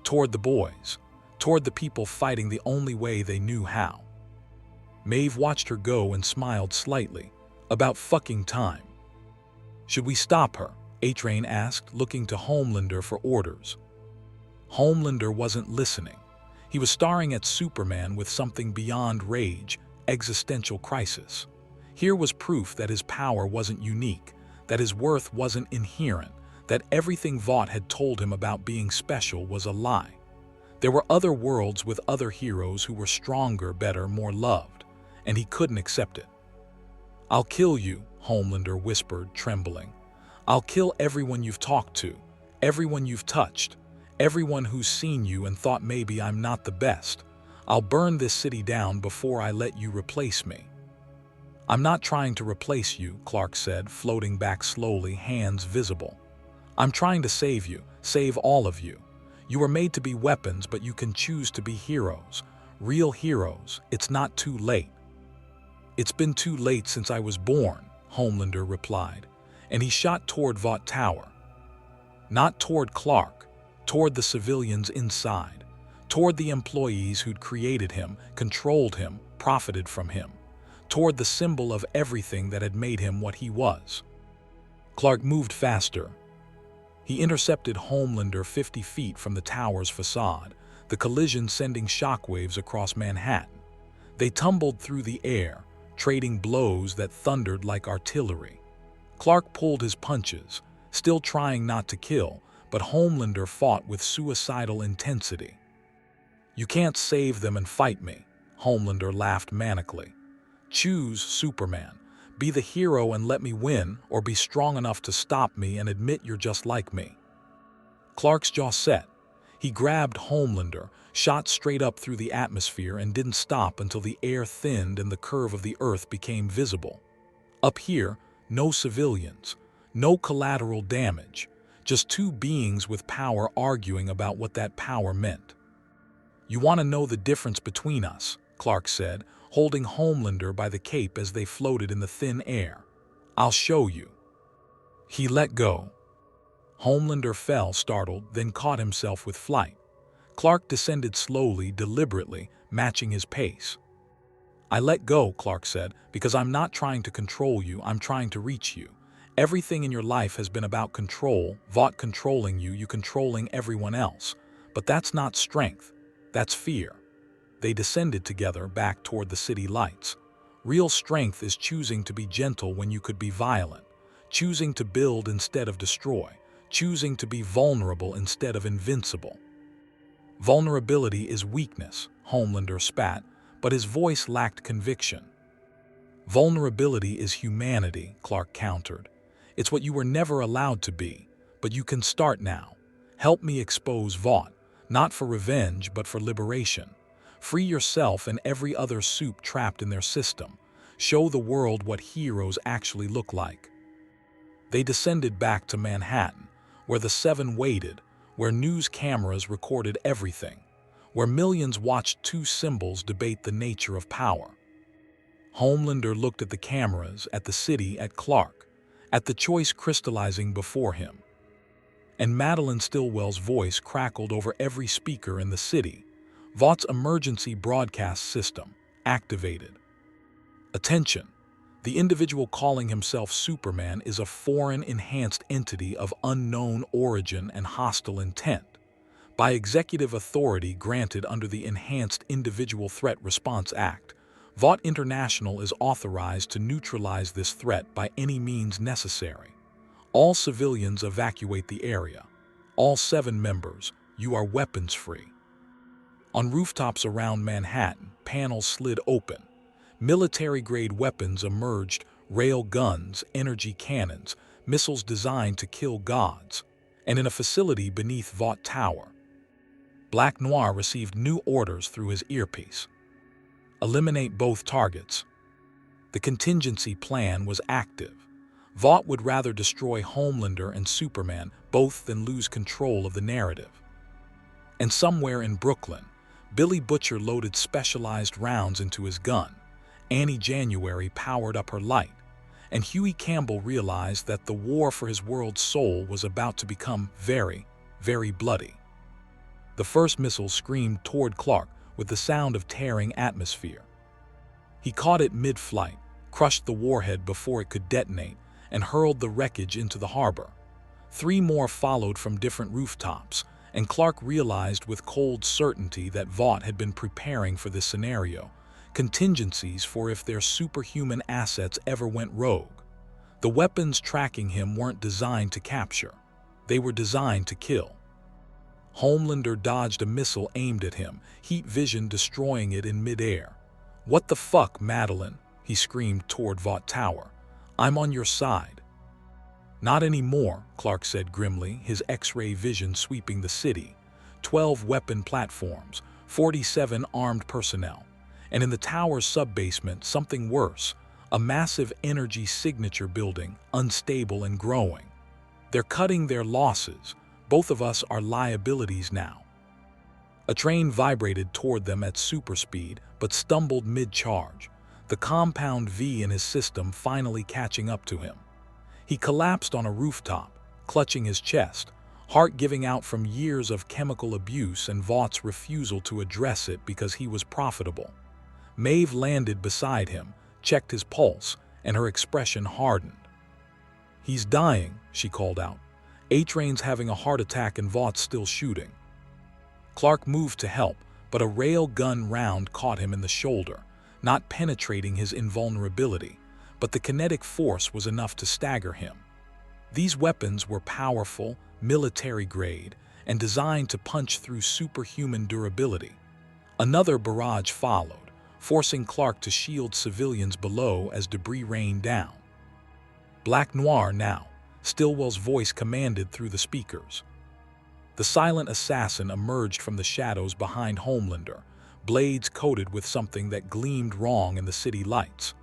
toward the boys, toward the people fighting the only way they knew how. Maeve watched her go and smiled slightly. About fucking time. Should we stop her? A-Train asked, looking to Homelander for orders. Homelander wasn't listening. He was staring at Superman with something beyond rage, existential crisis. Here was proof that his power wasn't unique, that his worth wasn't inherent, that everything Vought had told him about being special was a lie. There were other worlds with other heroes who were stronger, better, more loved, and he couldn't accept it. "I'll kill you," Homelander whispered, trembling. "I'll kill everyone you've talked to, everyone you've touched, everyone who's seen you and thought maybe I'm not the best. I'll burn this city down before I let you replace me." "I'm not trying to replace you," Clark said, floating back slowly, hands visible. "I'm trying to save you, save all of you. You were made to be weapons, but you can choose to be heroes. Real heroes. It's not too late." "It's been too late since I was born," Homelander replied, and he shot toward Vought Tower. Not toward Clark, toward the civilians inside, toward the employees who'd created him, controlled him, profited from him, toward the symbol of everything that had made him what he was. Clark moved faster. He intercepted Homelander 50 feet from the tower's facade, the collision sending shockwaves across Manhattan. They tumbled through the air, trading blows that thundered like artillery. Clark pulled his punches, still trying not to kill, but Homelander fought with suicidal intensity. "You can't save them and fight me," Homelander laughed manically. "Choose, Superman. Be the hero and let me win, or be strong enough to stop me and admit you're just like me." Clark's jaw set. He grabbed Homelander, shot straight up through the atmosphere, and didn't stop until the air thinned and the curve of the earth became visible. Up here, no civilians, no collateral damage, just two beings with power arguing about what that power meant. "You want to know the difference between us," Clark said, holding Homelander by the cape as they floated in the thin air. "I'll show you." He let go. Homelander fell, startled, then caught himself with flight. Clark descended slowly, deliberately, matching his pace. "I let go," Clark said, "because I'm not trying to control you, I'm trying to reach you. Everything in your life has been about control, Vought controlling you, you controlling everyone else. But that's not strength, that's fear." They descended together back toward the city lights. Real strength is choosing to be gentle when you could be violent, choosing to build instead of destroy, choosing to be vulnerable instead of invincible. "Vulnerability is weakness," Homelander spat, but his voice lacked conviction. "Vulnerability is humanity," Clark countered. "It's what you were never allowed to be, but you can start now. Help me expose Vought, not for revenge, but for liberation. Free yourself and every other supe trapped in their system. Show the world what heroes actually look like." They descended back to Manhattan, where the Seven waited, where news cameras recorded everything, where millions watched two symbols debate the nature of power. Homelander looked at the cameras, at the city, at Clark, at the choice crystallizing before him. And Madeline Stillwell's voice crackled over every speaker in the city. Vought's emergency broadcast system activated. "Attention! The individual calling himself Superman is a foreign enhanced entity of unknown origin and hostile intent. By executive authority granted under the Enhanced Individual Threat Response Act, Vought International is authorized to neutralize this threat by any means necessary. All civilians evacuate the area. All 7 members, you are weapons-free." On rooftops around Manhattan, panels slid open. Military-grade weapons emerged, rail guns, energy cannons, missiles designed to kill gods. And in a facility beneath Vought Tower, Black Noir received new orders through his earpiece. "Eliminate both targets." The contingency plan was active. Vought would rather destroy Homelander and Superman both than lose control of the narrative. And somewhere in Brooklyn, Billy Butcher loaded specialized rounds into his gun. Annie January powered up her light. and Huey Campbell realized that the war for his world's soul was about to become very, very bloody. The first missile screamed toward Clark with the sound of tearing atmosphere. He caught it mid-flight, crushed the warhead before it could detonate, and hurled the wreckage into the harbor. 3 more followed from different rooftops, and Clark realized with cold certainty that Vought had been preparing for this scenario, contingencies for if their superhuman assets ever went rogue. The weapons tracking him weren't designed to capture. They were designed to kill. Homelander dodged a missile aimed at him, heat vision destroying it in midair. "What the fuck, Madeline?" he screamed toward Vought Tower. "I'm on your side." "Not anymore," Clark said grimly, his X-ray vision sweeping the city. 12 weapon platforms, 47 armed personnel, and in the tower's sub-basement something worse, a massive energy signature building, unstable and growing. "They're cutting their losses. Both of us are liabilities now." A train vibrated toward them at super speed, but stumbled mid-charge, the compound V in his system finally catching up to him. He collapsed on a rooftop, clutching his chest, heart giving out from years of chemical abuse and Vaught's refusal to address it because he was profitable. Maeve landed beside him, checked his pulse, and her expression hardened. "He's dying," she called out. "A-Train's having a heart attack and Vaught's still shooting." Clark moved to help, but a rail gun round caught him in the shoulder, not penetrating his invulnerability, but the kinetic force was enough to stagger him. These weapons were powerful, military-grade, and designed to punch through superhuman durability. Another barrage followed, forcing Clark to shield civilians below as debris rained down. "Black Noir now," Stillwell's voice commanded through the speakers. The silent assassin emerged from the shadows behind Homelander, blades coated with something that gleamed wrong in the city lights.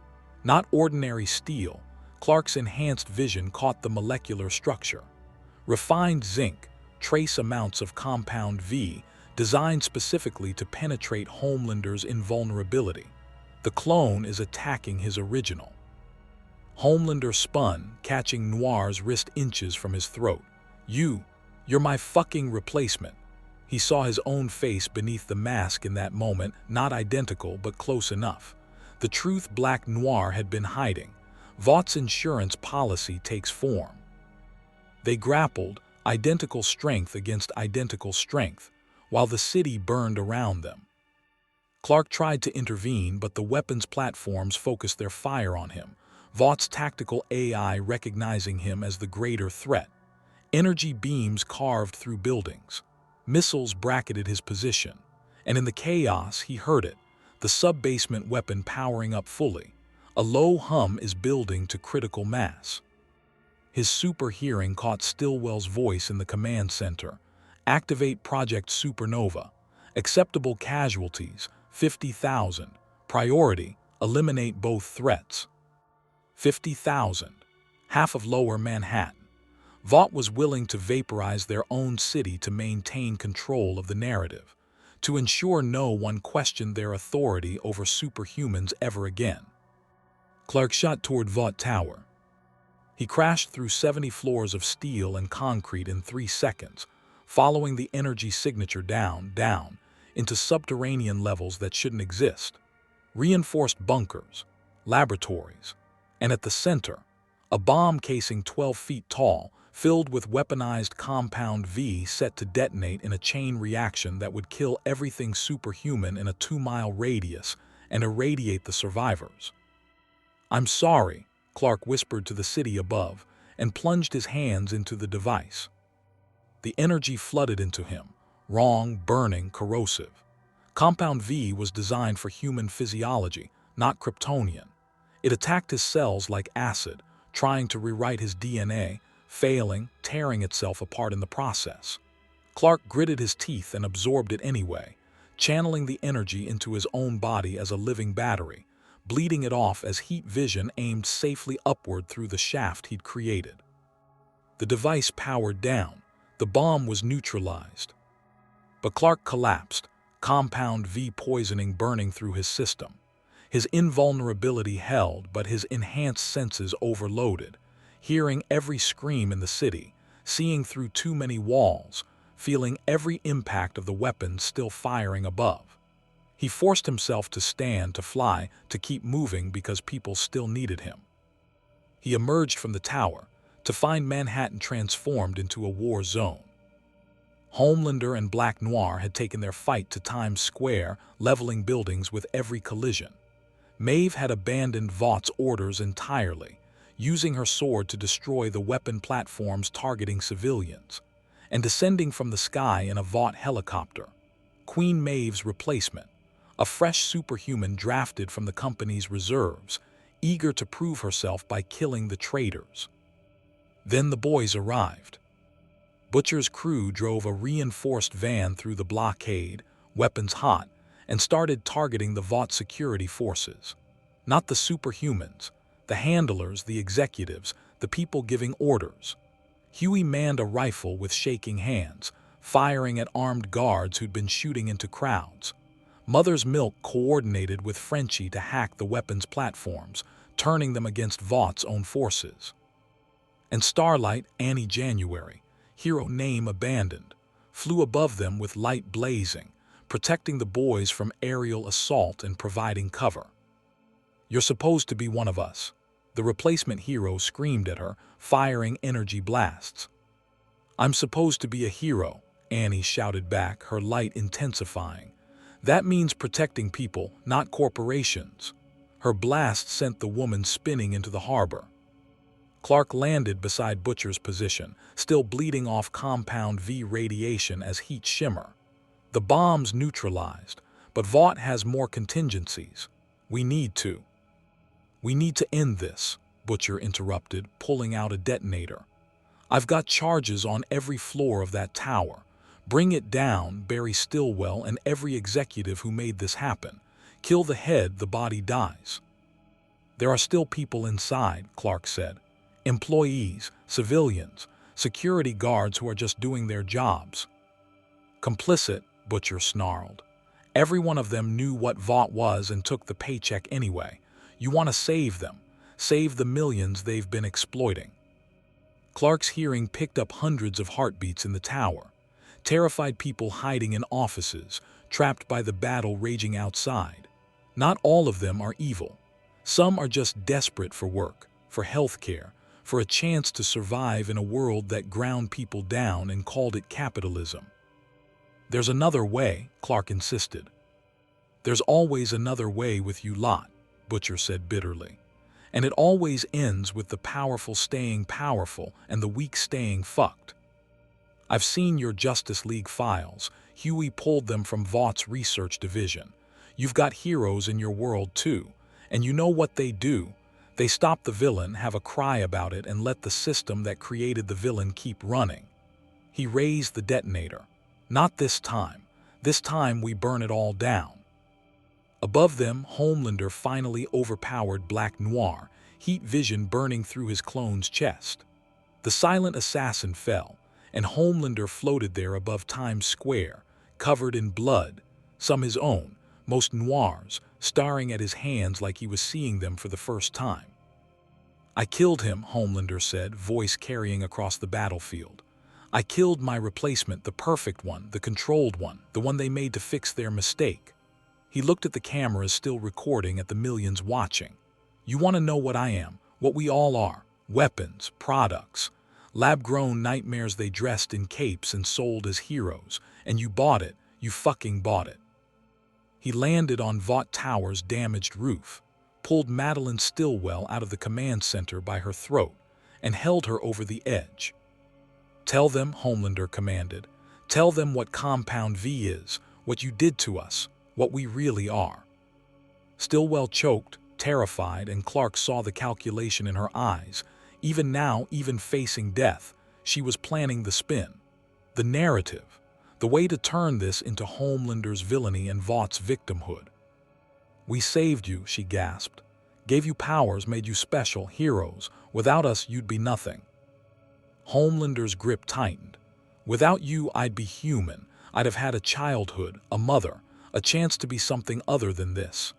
Not ordinary steel, Clark's enhanced vision caught the molecular structure. Refined zinc, trace amounts of compound V, designed specifically to penetrate Homelander's invulnerability. The clone is attacking his original. Homelander spun, catching Noir's wrist inches from his throat. You're my fucking replacement." He saw his own face beneath the mask in that moment, not identical but close enough. The truth Black Noir had been hiding. Vaught's insurance policy takes form. They grappled, identical strength against identical strength, while the city burned around them. Clark tried to intervene, but the weapons platforms focused their fire on him, Vaught's tactical AI recognizing him as the greater threat. Energy beams carved through buildings. Missiles bracketed his position, and in the chaos he heard it, the sub-basement weapon powering up fully. A low hum is building to critical mass. His super hearing caught Stillwell's voice in the command center. "Activate Project Supernova. Acceptable casualties, 50,000. Priority, eliminate both threats." 50,000. Half of Lower Manhattan. Vought was willing to vaporize their own city to maintain control of the narrative, to ensure no one questioned their authority over superhumans ever again. Clark shot toward Vought Tower. He crashed through 70 floors of steel and concrete in 3 seconds, following the energy signature down, into subterranean levels that shouldn't exist. Reinforced bunkers, laboratories, and at the center, a bomb casing 12 feet tall, filled with weaponized compound V set to detonate in a chain reaction that would kill everything superhuman in a 2-mile radius and irradiate the survivors. "I'm sorry," Clark whispered to the city above and plunged his hands into the device. The energy flooded into him, wrong, burning, corrosive. Compound V was designed for human physiology, not Kryptonian. It attacked his cells like acid, trying to rewrite his DNA, failing, tearing itself apart in the process. Clark gritted his teeth and absorbed it anyway, channeling the energy into his own body as a living battery, bleeding it off as heat vision aimed safely upward through the shaft he'd created. The device powered down. The bomb was neutralized. But Clark collapsed, compound V poisoning burning through his system. His invulnerability held, but his enhanced senses overloaded, hearing every scream in the city, seeing through too many walls, feeling every impact of the weapons still firing above. He forced himself to stand, to fly, to keep moving because people still needed him. He emerged from the tower to find Manhattan transformed into a war zone. Homelander and Black Noir had taken their fight to Times Square, leveling buildings with every collision. Maeve had abandoned Vaught's orders entirely, using her sword to destroy the weapon platforms targeting civilians, and descending from the sky in a Vought helicopter. Queen Maeve's replacement, a fresh superhuman drafted from the company's reserves, eager to prove herself by killing the traitors. Then the boys arrived. Butcher's crew drove a reinforced van through the blockade, weapons hot, and started targeting the Vought security forces. Not the superhumans, the handlers, the executives, the people giving orders. Huey manned a rifle with shaking hands, firing at armed guards who'd been shooting into crowds. Mother's Milk coordinated with Frenchie to hack the weapons platforms, turning them against Vaught's own forces. And Starlight, Annie January, hero name abandoned, flew above them with light blazing, protecting the boys from aerial assault and providing cover. "You're supposed to be one of us," the replacement hero screamed at her, firing energy blasts. "I'm supposed to be a hero," Annie shouted back, her light intensifying. "That means protecting people, not corporations." Her blast sent the woman spinning into the harbor. Clark landed beside Butcher's position, still bleeding off compound V radiation as heat shimmer. "The bomb's neutralized, but Vought has more contingencies. We need to end this," Butcher interrupted, pulling out a detonator. "I've got charges on every floor of that tower. Bring it down, bury Stillwell and every executive who made this happen. Kill the head, the body dies." "There are still people inside," Clark said. "Employees, civilians, security guards who are just doing their jobs." "Complicit," Butcher snarled. "Every one of them knew what Vought was and took the paycheck anyway. You want to save them, save the millions they've been exploiting." Clark's hearing picked up hundreds of heartbeats in the tower. Terrified people hiding in offices, trapped by the battle raging outside. Not all of them are evil. Some are just desperate for work, for health care, for a chance to survive in a world that ground people down and called it capitalism. "There's another way," Clark insisted. "There's always another way with you lot," Butcher said bitterly. "And it always ends with the powerful staying powerful and the weak staying fucked. I've seen your Justice League files." Huey pulled them from Vaught's research division. "You've got heroes in your world too, and you know what they do. They stop the villain, have a cry about it, and let the system that created the villain keep running." He raised the detonator. "Not this time. This time we burn it all down." Above them, Homelander finally overpowered Black Noir, heat vision burning through his clone's chest. The silent assassin fell, and Homelander floated there above Times Square, covered in blood, some his own, most Noir's, staring at his hands like he was seeing them for the first time. "I killed him," Homelander said, voice carrying across the battlefield. "I killed my replacement, the perfect one, the controlled one, the one they made to fix their mistake." He looked at the cameras still recording, at the millions watching. "You want to know what I am, what we all are? Weapons, products, lab-grown nightmares they dressed in capes and sold as heroes, and you bought it, you fucking bought it." He landed on Vought Tower's damaged roof, pulled Madeline Stillwell out of the command center by her throat, and held her over the edge. "Tell them," Homelander commanded. "Tell them what Compound V is, what you did to us, what we really are." Stillwell choked, terrified, and Clark saw the calculation in her eyes. Even now, even facing death, she was planning the spin, the narrative, the way to turn this into Homelander's villainy and Vaught's victimhood. "We saved you," she gasped. "Gave you powers, made you special, heroes. Without us, you'd be nothing." Homelander's grip tightened. "Without you, I'd be human. I'd have had a childhood, a mother, a chance to be something other than this."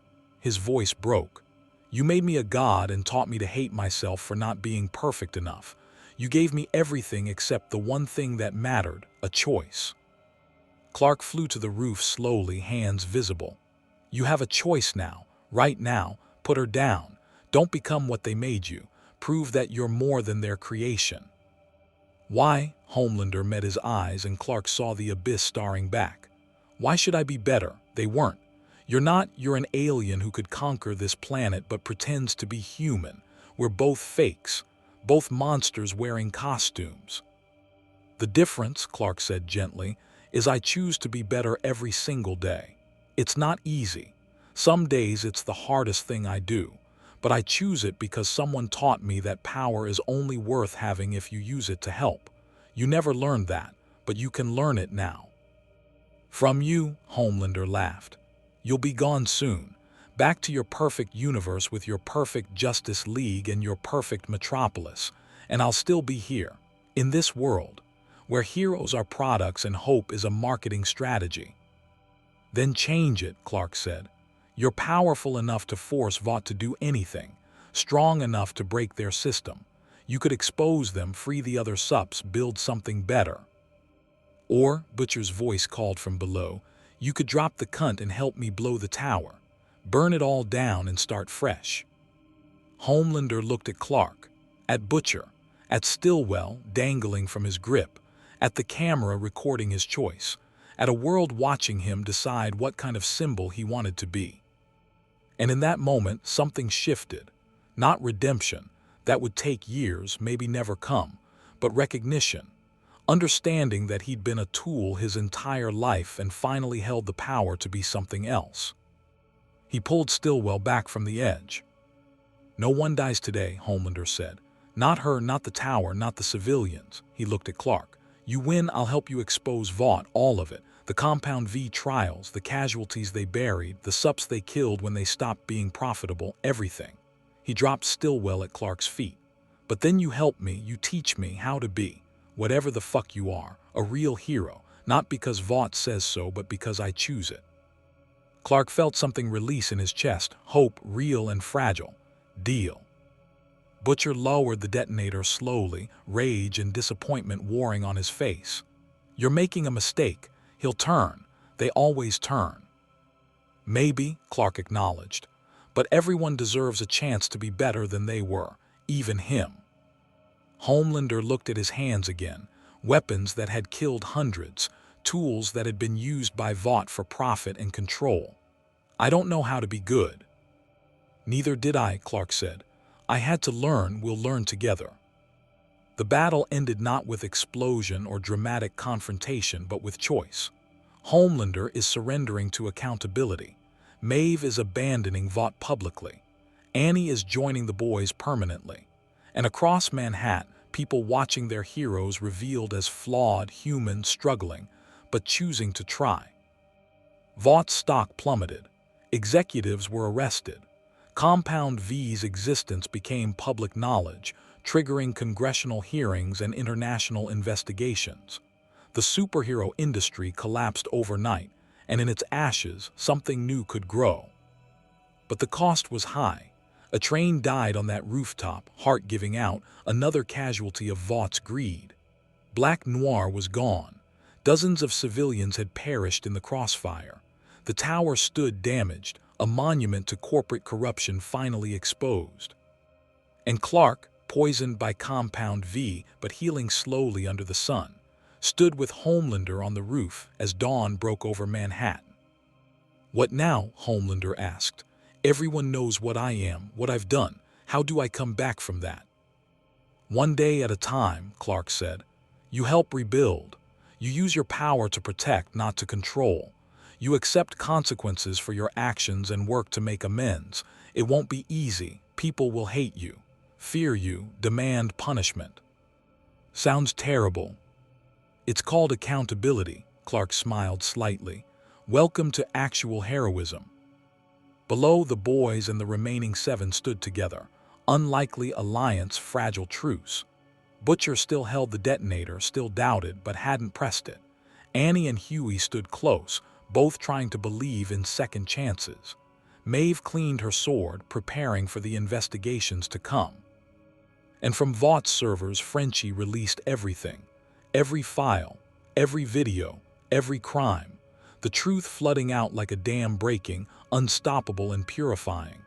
His voice broke. You made me a god and taught me to hate myself for not being perfect enough. You gave me everything except the one thing that mattered, a choice. Clark flew to the roof slowly, hands visible. You have a choice now, right now. Put her down. Don't become what they made you. Prove that you're more than their creation. Why? Homelander met his eyes and Clark saw the abyss staring back. Why should I be better? They weren't. You're not. You're an alien who could conquer this planet but pretends to be human. We're both fakes, both monsters wearing costumes. The difference, Clark said gently, is I choose to be better every single day. It's not easy. Some days it's the hardest thing I do, but I choose it because someone taught me that power is only worth having if you use it to help. You never learned that, but you can learn it now. From you, Homelander laughed. You'll be gone soon, back to your perfect universe with your perfect Justice League and your perfect Metropolis, and I'll still be here, in this world, where heroes are products and hope is a marketing strategy. Then change it, Clark said. You're powerful enough to force Vought to do anything, strong enough to break their system. You could expose them, free the other sups, build something better. Or, Butcher's voice called from below, you could drop the cunt and help me blow the tower. Burn it all down and start fresh. Homelander looked at Clark, at Butcher, at Stillwell dangling from his grip, at the camera recording his choice, at a world watching him decide what kind of symbol he wanted to be. And in that moment, something shifted. Not redemption, that would take years, maybe never come, but recognition. Understanding that he'd been a tool his entire life and finally held the power to be something else. He pulled Stillwell back from the edge. No one dies today, Homelander said. Not her, not the tower, not the civilians. He looked at Clark. You win, I'll help you expose Vought, all of it. The Compound V trials, the casualties they buried, the sups they killed when they stopped being profitable, everything. He dropped Stillwell at Clark's feet. But then you help me, you teach me how to be, whatever the fuck you are, a real hero, not because Vought says so, but because I choose it. Clark felt something release in his chest, hope, real and fragile. Deal. Butcher lowered the detonator slowly, rage and disappointment warring on his face. You're making a mistake. He'll turn. They always turn. Maybe, Clark acknowledged, but everyone deserves a chance to be better than they were, even him. Homelander looked at his hands again, weapons that had killed hundreds, tools that had been used by Vought for profit and control. I don't know how to be good. Neither did I, Clark said. I had to learn, we'll learn together. The battle ended not with explosion or dramatic confrontation, but with choice. Homelander is surrendering to accountability. Maeve is abandoning Vought publicly. Annie is joining the boys permanently. And across Manhattan, people watching their heroes revealed as flawed, human, struggling, but choosing to try. Vaught's stock plummeted. Executives were arrested. Compound V's existence became public knowledge, triggering congressional hearings and international investigations. The superhero industry collapsed overnight, and in its ashes, something new could grow. But the cost was high. A train died on that rooftop, heart giving out, another casualty of Vaught's greed. Black Noir was gone. Dozens of civilians had perished in the crossfire. The tower stood damaged, a monument to corporate corruption finally exposed. And Clark, poisoned by Compound V but healing slowly under the sun, stood with Homelander on the roof as dawn broke over Manhattan. What now? Homelander asked. Everyone knows what I am, what I've done. How do I come back from that? One day at a time, Clark said. You help rebuild. You use your power to protect, not to control. You accept consequences for your actions and work to make amends. It won't be easy. People will hate you, fear you, demand punishment. Sounds terrible. It's called accountability, Clark smiled slightly. Welcome to actual heroism. Below, the boys and the remaining 7 stood together. Unlikely alliance, fragile truce. Butcher still held the detonator, still doubted, but hadn't pressed it. Annie and Huey stood close, both trying to believe in second chances. Maeve cleaned her sword, preparing for the investigations to come. And from Vaught's servers, Frenchie released everything. Every file, every video, every crime. The truth flooding out like a dam breaking, unstoppable and purifying.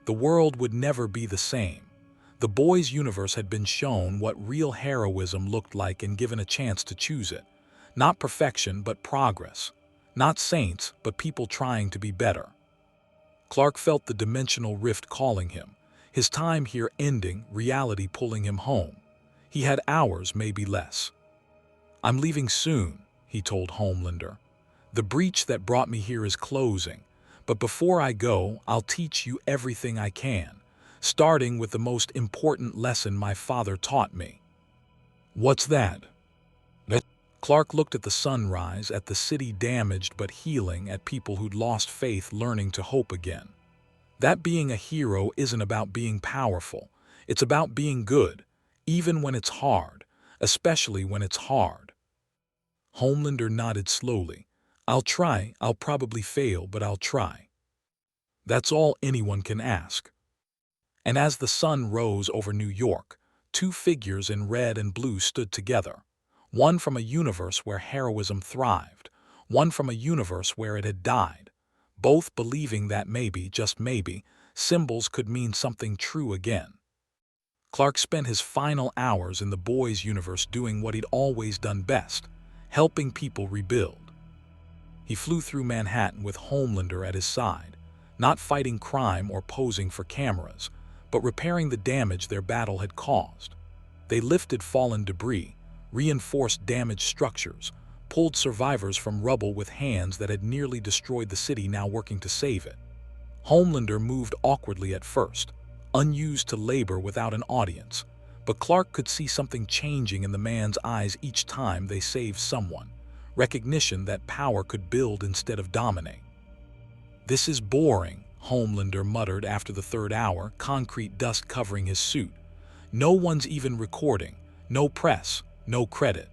The world would never be the same. The boys' universe had been shown what real heroism looked like and given a chance to choose it. Not perfection, but progress. Not saints, but people trying to be better. Clark felt the dimensional rift calling him. His time here ending, reality pulling him home. He had hours, maybe less. "I'm leaving soon," he told Homelander. "The breach that brought me here is closing. But before I go, I'll teach you everything I can, starting with the most important lesson my father taught me." "What's that?" Clark looked at the sunrise, at the city damaged but healing, at people who'd lost faith learning to hope again. That being a hero isn't about being powerful. It's about being good, even when it's hard, especially when it's hard. Homelander nodded slowly. "I'll try. I'll probably fail, but I'll try." That's all anyone can ask. And as the sun rose over New York, two figures in red and blue stood together. One from a universe where heroism thrived, one from a universe where it had died, both believing that maybe, just maybe, symbols could mean something true again. Clark spent his final hours in the boys' universe doing what he'd always done best, helping people rebuild. He flew through Manhattan with Homelander at his side, not fighting crime or posing for cameras, but repairing the damage their battle had caused. They lifted fallen debris, reinforced damaged structures, pulled survivors from rubble with hands that had nearly destroyed the city, now working to save it. Homelander moved awkwardly at first, unused to labor without an audience, but Clark could see something changing in the man's eyes each time they saved someone, recognition that power could build instead of dominate. "This is boring," Homelander muttered after the third hour, concrete dust covering his suit. "No one's even recording, no press, no credit."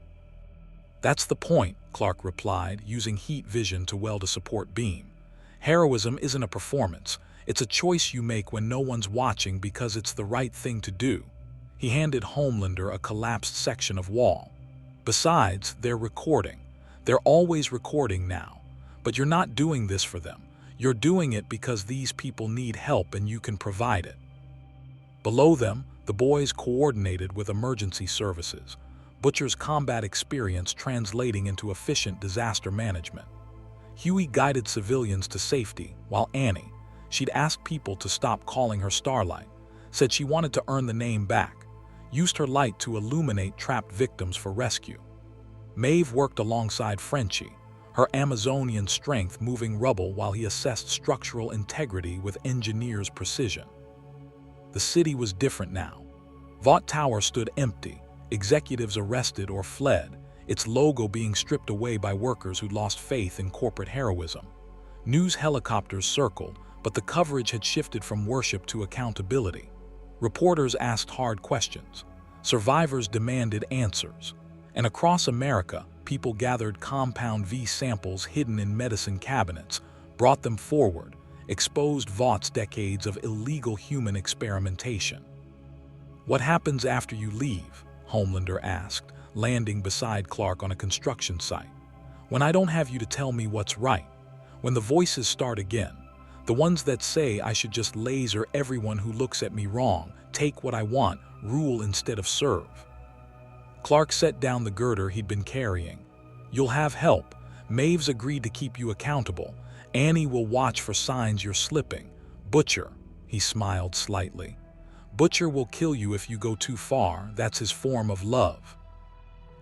"That's the point," Clark replied, using heat vision to weld a support beam. "Heroism isn't a performance. It's a choice you make when no one's watching because it's the right thing to do." He handed Homelander a collapsed section of wall. "Besides, they're recording. They're always recording now. But you're not doing this for them. You're doing it because these people need help and you can provide it." Below them, the boys coordinated with emergency services, Butcher's combat experience translating into efficient disaster management. Huey guided civilians to safety, while Annie, she'd asked people to stop calling her Starlight, said she wanted to earn the name back, used her light to illuminate trapped victims for rescue. Maeve worked alongside Frenchie, her Amazonian strength moving rubble while he assessed structural integrity with engineer's precision. The city was different now. Vought Tower stood empty, executives arrested or fled, its logo being stripped away by workers who'd lost faith in corporate heroism. News helicopters circled, but the coverage had shifted from worship to accountability. Reporters asked hard questions. Survivors demanded answers. And across America, people gathered compound V samples hidden in medicine cabinets, brought them forward, exposed Vaught's decades of illegal human experimentation. "What happens after you leave?" Homelander asked, landing beside Clark on a construction site. "When I don't have you to tell me what's right? When the voices start again? The ones that say I should just laser everyone who looks at me wrong, take what I want, rule instead of serve?" Clark set down the girder he'd been carrying. "You'll have help. Maeve's agreed to keep you accountable. Annie will watch for signs you're slipping. Butcher," he smiled slightly. "Butcher will kill you if you go too far. That's his form of love."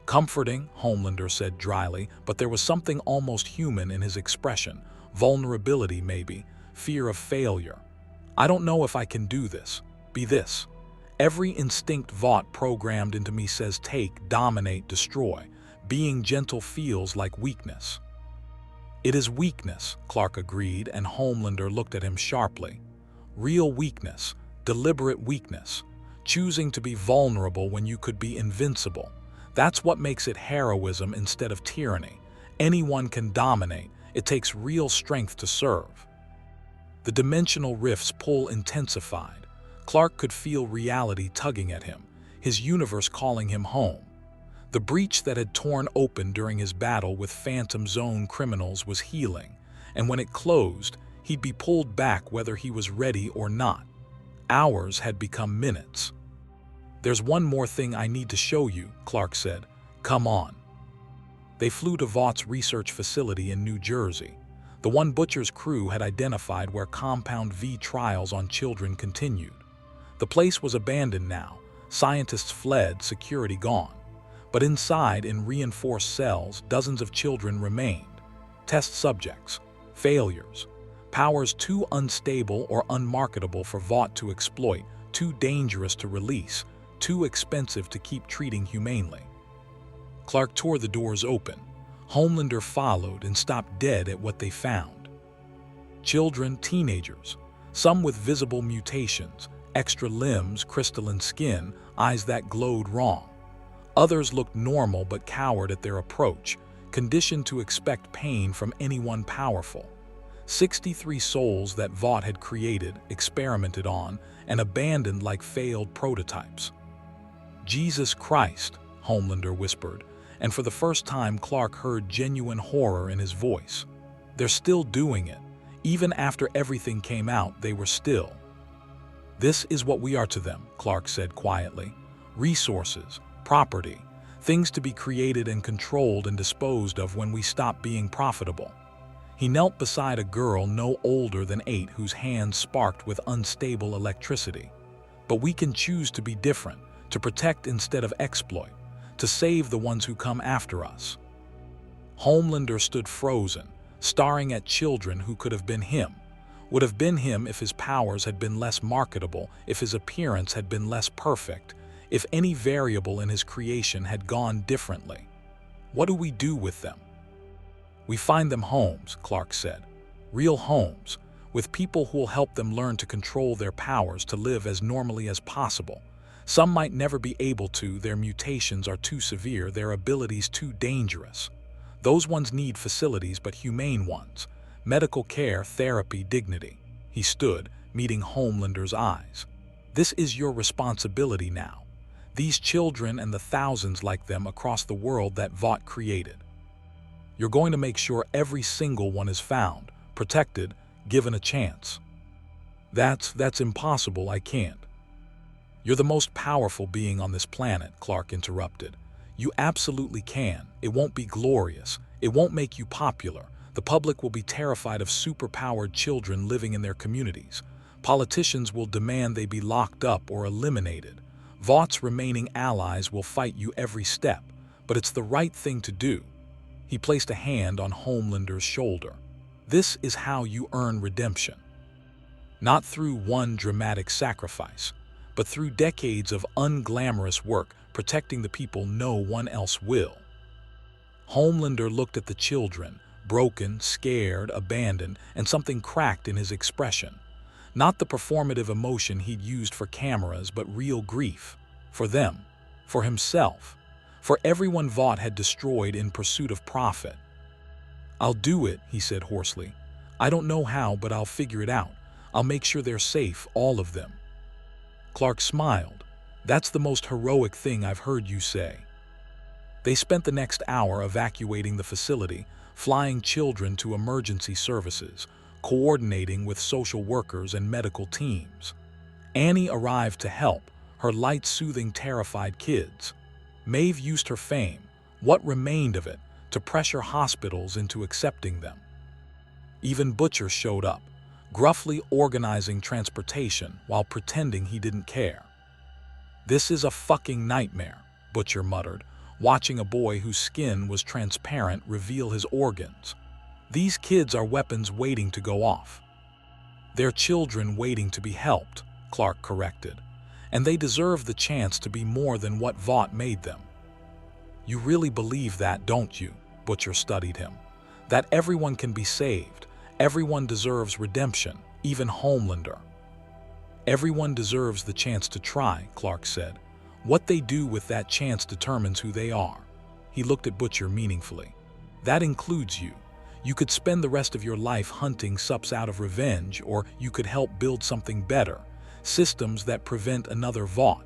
"Comforting," Homelander said dryly, but there was something almost human in his expression. Vulnerability, maybe. Fear of failure. "I don't know if I can do this. Be this. Every instinct Vought programmed into me says take, dominate, destroy. Being gentle feels like weakness." "It is weakness," Clark agreed, and Homelander looked at him sharply. "Real weakness. Deliberate weakness. Choosing to be vulnerable when you could be invincible. That's what makes it heroism instead of tyranny. Anyone can dominate. It takes real strength to serve." The dimensional rift's pull intensified. Clark could feel reality tugging at him, his universe calling him home. The breach that had torn open during his battle with Phantom Zone criminals was healing, and when it closed, he'd be pulled back whether he was ready or not. Hours had become minutes. "There's one more thing I need to show you," Clark said. "Come on." They flew to Vaught's research facility in New Jersey. The one Butcher's crew had identified where Compound V trials on children continued. The place was abandoned now. Scientists fled, security gone. But inside, in reinforced cells, dozens of children remained. Test subjects, failures, powers too unstable or unmarketable for Vought to exploit, too dangerous to release, too expensive to keep treating humanely. Clark tore the doors open. Homelander followed and stopped dead at what they found. Children, teenagers, some with visible mutations, extra limbs, crystalline skin, eyes that glowed wrong. Others looked normal but cowered at their approach, conditioned to expect pain from anyone powerful. 63 souls that Vought had created, experimented on, and abandoned like failed prototypes. "Jesus Christ," Homelander whispered, and for the first time Clark heard genuine horror in his voice. "They're still doing it. Even after everything came out, they were still." "This is what we are to them," Clark said quietly. "Resources, property, things to be created and controlled and disposed of when we stop being profitable." He knelt beside a girl no older than 8 whose hands sparked with unstable electricity. "But we can choose to be different, to protect instead of exploit, to save the ones who come after us." Homelander stood frozen, staring at children who could have been him, would have been him if his powers had been less marketable, if his appearance had been less perfect, if any variable in his creation had gone differently. "What do we do with them?" "We find them homes," Clark said. "Real homes, with people who will help them learn to control their powers, to live as normally as possible. Some might never be able to, their mutations are too severe, their abilities too dangerous. Those ones need facilities, but humane ones. Medical care, therapy, dignity." He stood, meeting Homelander's eyes. "This is your responsibility now. These children and the thousands like them across the world that Vought created. You're going to make sure every single one is found, protected, given a chance." That's impossible, I can't." "You're the most powerful being on this planet," Clark interrupted. "You absolutely can. It won't be glorious. It won't make you popular. The public will be terrified of superpowered children living in their communities. Politicians will demand they be locked up or eliminated. Vaught's remaining allies will fight you every step, but it's the right thing to do." He placed a hand on Homelander's shoulder. "This is how you earn redemption. Not through one dramatic sacrifice, but through decades of unglamorous work protecting the people no one else will." Homelander looked at the children, broken, scared, abandoned, and something cracked in his expression. Not the performative emotion he'd used for cameras, but real grief. For them. For himself. For everyone Vought had destroyed in pursuit of profit. "I'll do it," he said hoarsely. "I don't know how, but I'll figure it out. I'll make sure they're safe, all of them." Clark smiled. "That's the most heroic thing I've heard you say." They spent the next hour evacuating the facility, flying children to emergency services, coordinating with social workers and medical teams. Annie arrived to help, her light soothing terrified kids. Maeve used her fame, what remained of it, to pressure hospitals into accepting them. Even Butcher showed up, gruffly organizing transportation while pretending he didn't care. "This is a fucking nightmare," Butcher muttered, watching a boy whose skin was transparent reveal his organs. "These kids are weapons waiting to go off." "They're children waiting to be helped," Clark corrected. "And they deserve the chance to be more than what Vought made them." "You really believe that, don't you?" Butcher studied him. "That everyone can be saved, everyone deserves redemption, even Homelander." "Everyone deserves the chance to try," Clark said. "What they do with that chance determines who they are." He looked at Butcher meaningfully. "That includes you. You could spend the rest of your life hunting sups out of revenge, or you could help build something better, systems that prevent another Vought,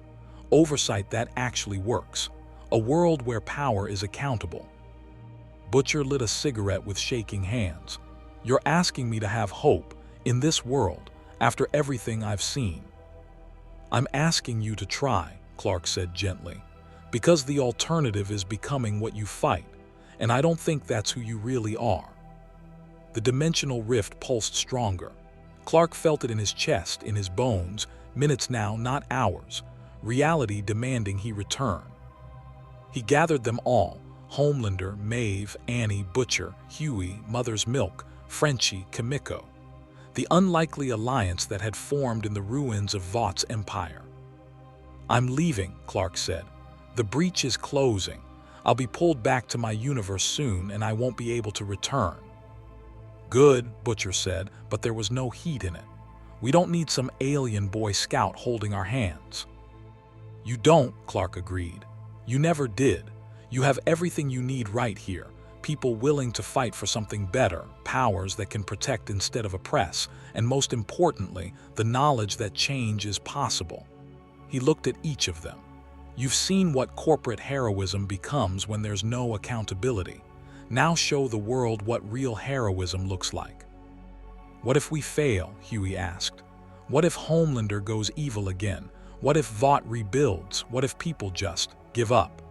oversight that actually works, a world where power is accountable. Butcher lit a cigarette with shaking hands. You're asking me to have hope in this world after everything I've seen. I'm asking you to try, Clark said gently, because the alternative is becoming what you fight, and I don't think that's who you really are. The dimensional rift pulsed stronger. Clark felt it in his chest, in his bones, minutes now, not hours, reality demanding he return. He gathered them all, Homelander, Maeve, Annie, Butcher, Huey, Mother's Milk, Frenchie, Kimiko. The unlikely alliance that had formed in the ruins of Vought's empire. I'm leaving, Clark said. The breach is closing. I'll be pulled back to my universe soon, and I won't be able to return. Good, Butcher said, but there was no heat in it. We don't need some alien Boy Scout holding our hands. You don't, Clark agreed. You never did. You have everything you need right here. People willing to fight for something better, powers that can protect instead of oppress, and most importantly, the knowledge that change is possible. He looked at each of them. You've seen what corporate heroism becomes when there's no accountability. Now show the world what real heroism looks like. What if we fail? Huey asked. What if Homelander goes evil again? What if Vought rebuilds? What if people just give up?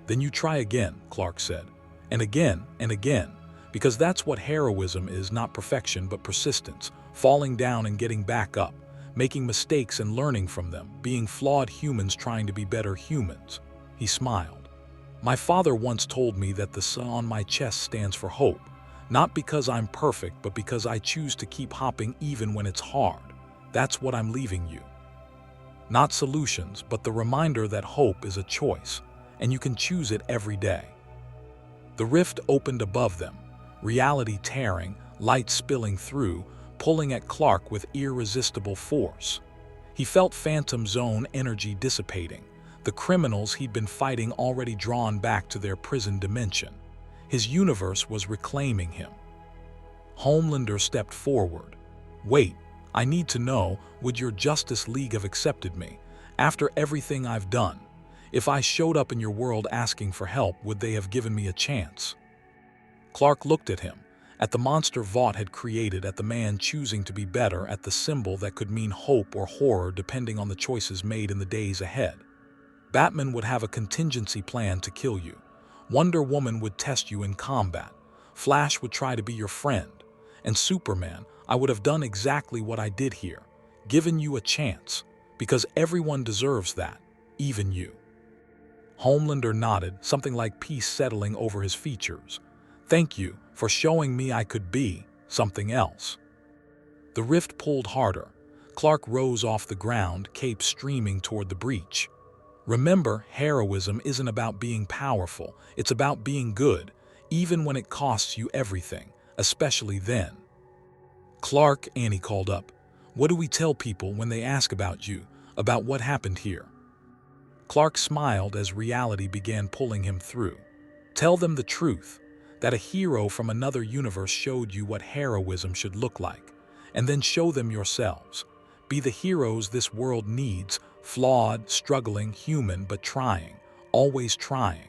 Then you try again, Clark said. And again, because that's what heroism is, not perfection but persistence, falling down and getting back up, making mistakes and learning from them, being flawed humans trying to be better humans. He smiled. My father once told me that the sun on my chest stands for hope, not because I'm perfect, but because I choose to keep hopping even when it's hard. That's what I'm leaving you. Not solutions, but the reminder that hope is a choice, and you can choose it every day. The rift opened above them, reality tearing, light spilling through, pulling at Clark with irresistible force. He felt Phantom Zone energy dissipating, the criminals he'd been fighting already drawn back to their prison dimension. His universe was reclaiming him. Homelander stepped forward. Wait, I need to know, would your Justice League have accepted me? After everything I've done, if I showed up in your world asking for help, would they have given me a chance? Clark looked at him, at the monster Vought had created, at the man choosing to be better, at the symbol that could mean hope or horror depending on the choices made in the days ahead. Batman would have a contingency plan to kill you. Wonder Woman would test you in combat. Flash would try to be your friend. And Superman, I would have done exactly what I did here, given you a chance, because everyone deserves that, even you. Homelander nodded, something like peace settling over his features. Thank you for showing me I could be something else. The rift pulled harder. Clark rose off the ground, cape streaming toward the breach. Remember, heroism isn't about being powerful, it's about being good, even when it costs you everything, especially then. Clark, Annie called up. What do we tell people when they ask about you, about what happened here? Clark smiled as reality began pulling him through. Tell them the truth, that a hero from another universe showed you what heroism should look like, and then show them yourselves. Be the heroes this world needs, flawed, struggling, human, but trying, always trying.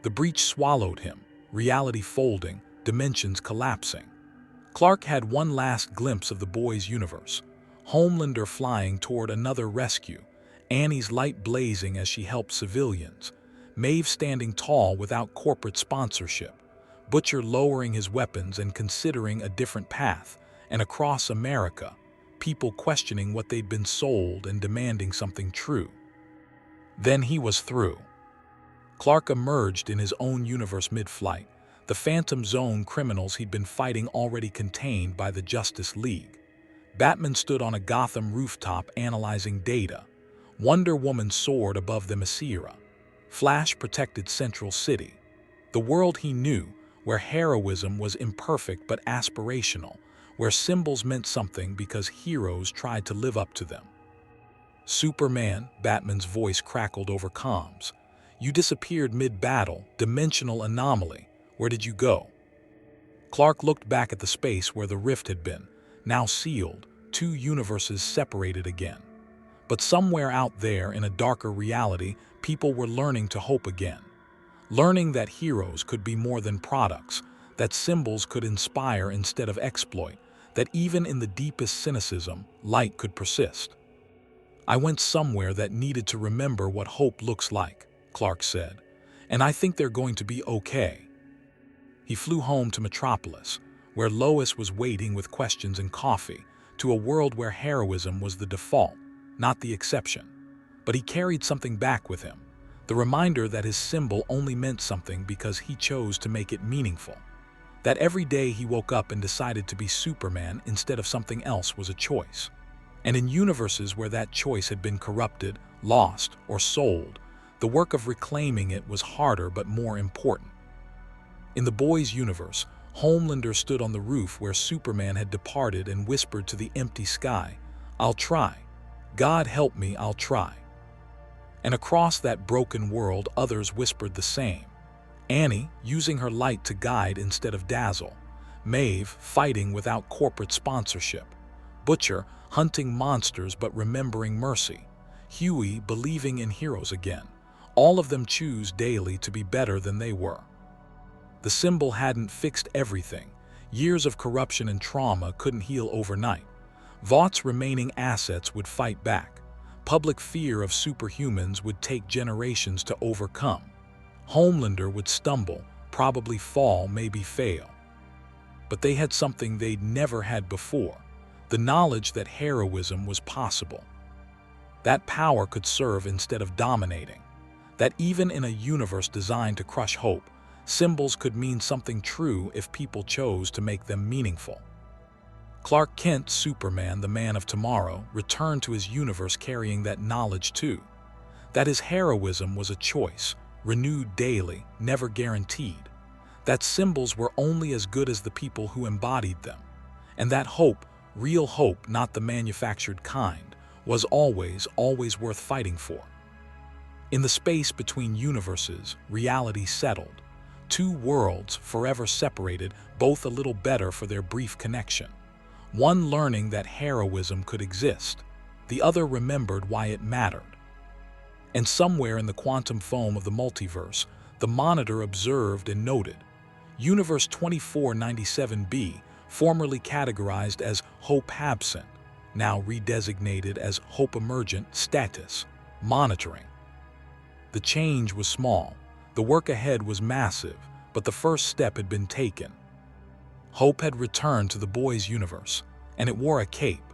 The breach swallowed him, reality folding, dimensions collapsing. Clark had one last glimpse of the boy's universe, Homelander flying toward another rescue, Annie's light blazing as she helped civilians, Maeve standing tall without corporate sponsorship, Butcher lowering his weapons and considering a different path, and across America, people questioning what they'd been sold and demanding something true. Then he was through. Clark emerged in his own universe mid-flight, the Phantom Zone criminals he'd been fighting already contained by the Justice League. Batman stood on a Gotham rooftop analyzing data. Wonder Woman soared above the Messira. Flash protected Central City. The world he knew, where heroism was imperfect but aspirational, where symbols meant something because heroes tried to live up to them. Superman, Batman's voice crackled over comms. You disappeared mid-battle, dimensional anomaly. Where did you go? Clark looked back at the space where the rift had been. Now sealed, two universes separated again. But somewhere out there in a darker reality, people were learning to hope again. Learning that heroes could be more than products, that symbols could inspire instead of exploit, that even in the deepest cynicism, light could persist. "I went somewhere that needed to remember what hope looks like," Clark said, "and I think they're going to be okay." He flew home to Metropolis, where Lois was waiting with questions and coffee, to a world where heroism was the default, not the exception. But he carried something back with him, the reminder that his symbol only meant something because he chose to make it meaningful. That every day he woke up and decided to be Superman instead of something else was a choice. And in universes where that choice had been corrupted, lost, or sold, the work of reclaiming it was harder but more important. In the boys' universe, Homelander stood on the roof where Superman had departed and whispered to the empty sky, "I'll try. God help me, I'll try." And across that broken world, others whispered the same. Annie, using her light to guide instead of dazzle. Maeve, fighting without corporate sponsorship. Butcher, hunting monsters but remembering mercy. Huey, believing in heroes again. All of them choose daily to be better than they were. The symbol hadn't fixed everything. Years of corruption and trauma couldn't heal overnight. Vought's remaining assets would fight back. Public fear of superhumans would take generations to overcome. Homelander would stumble, probably fall, maybe fail. But they had something they'd never had before, the knowledge that heroism was possible. That power could serve instead of dominating. That even in a universe designed to crush hope, symbols could mean something true if people chose to make them meaningful. Clark Kent, Superman, the Man of Tomorrow, returned to his universe carrying that knowledge too. That his heroism was a choice, renewed daily, never guaranteed. That symbols were only as good as the people who embodied them. And that hope, real hope, not the manufactured kind, was always worth fighting for. In the space between universes, reality settled. Two worlds, forever separated, both a little better for their brief connection. One learning that heroism could exist, the other remembered why it mattered. And somewhere in the quantum foam of the multiverse, the Monitor observed and noted. Universe 2497b, formerly categorized as Hope Absent, now redesignated as Hope Emergent status, monitoring. The change was small, the work ahead was massive, but the first step had been taken. Hope had returned to the boys' universe, and it wore a cape,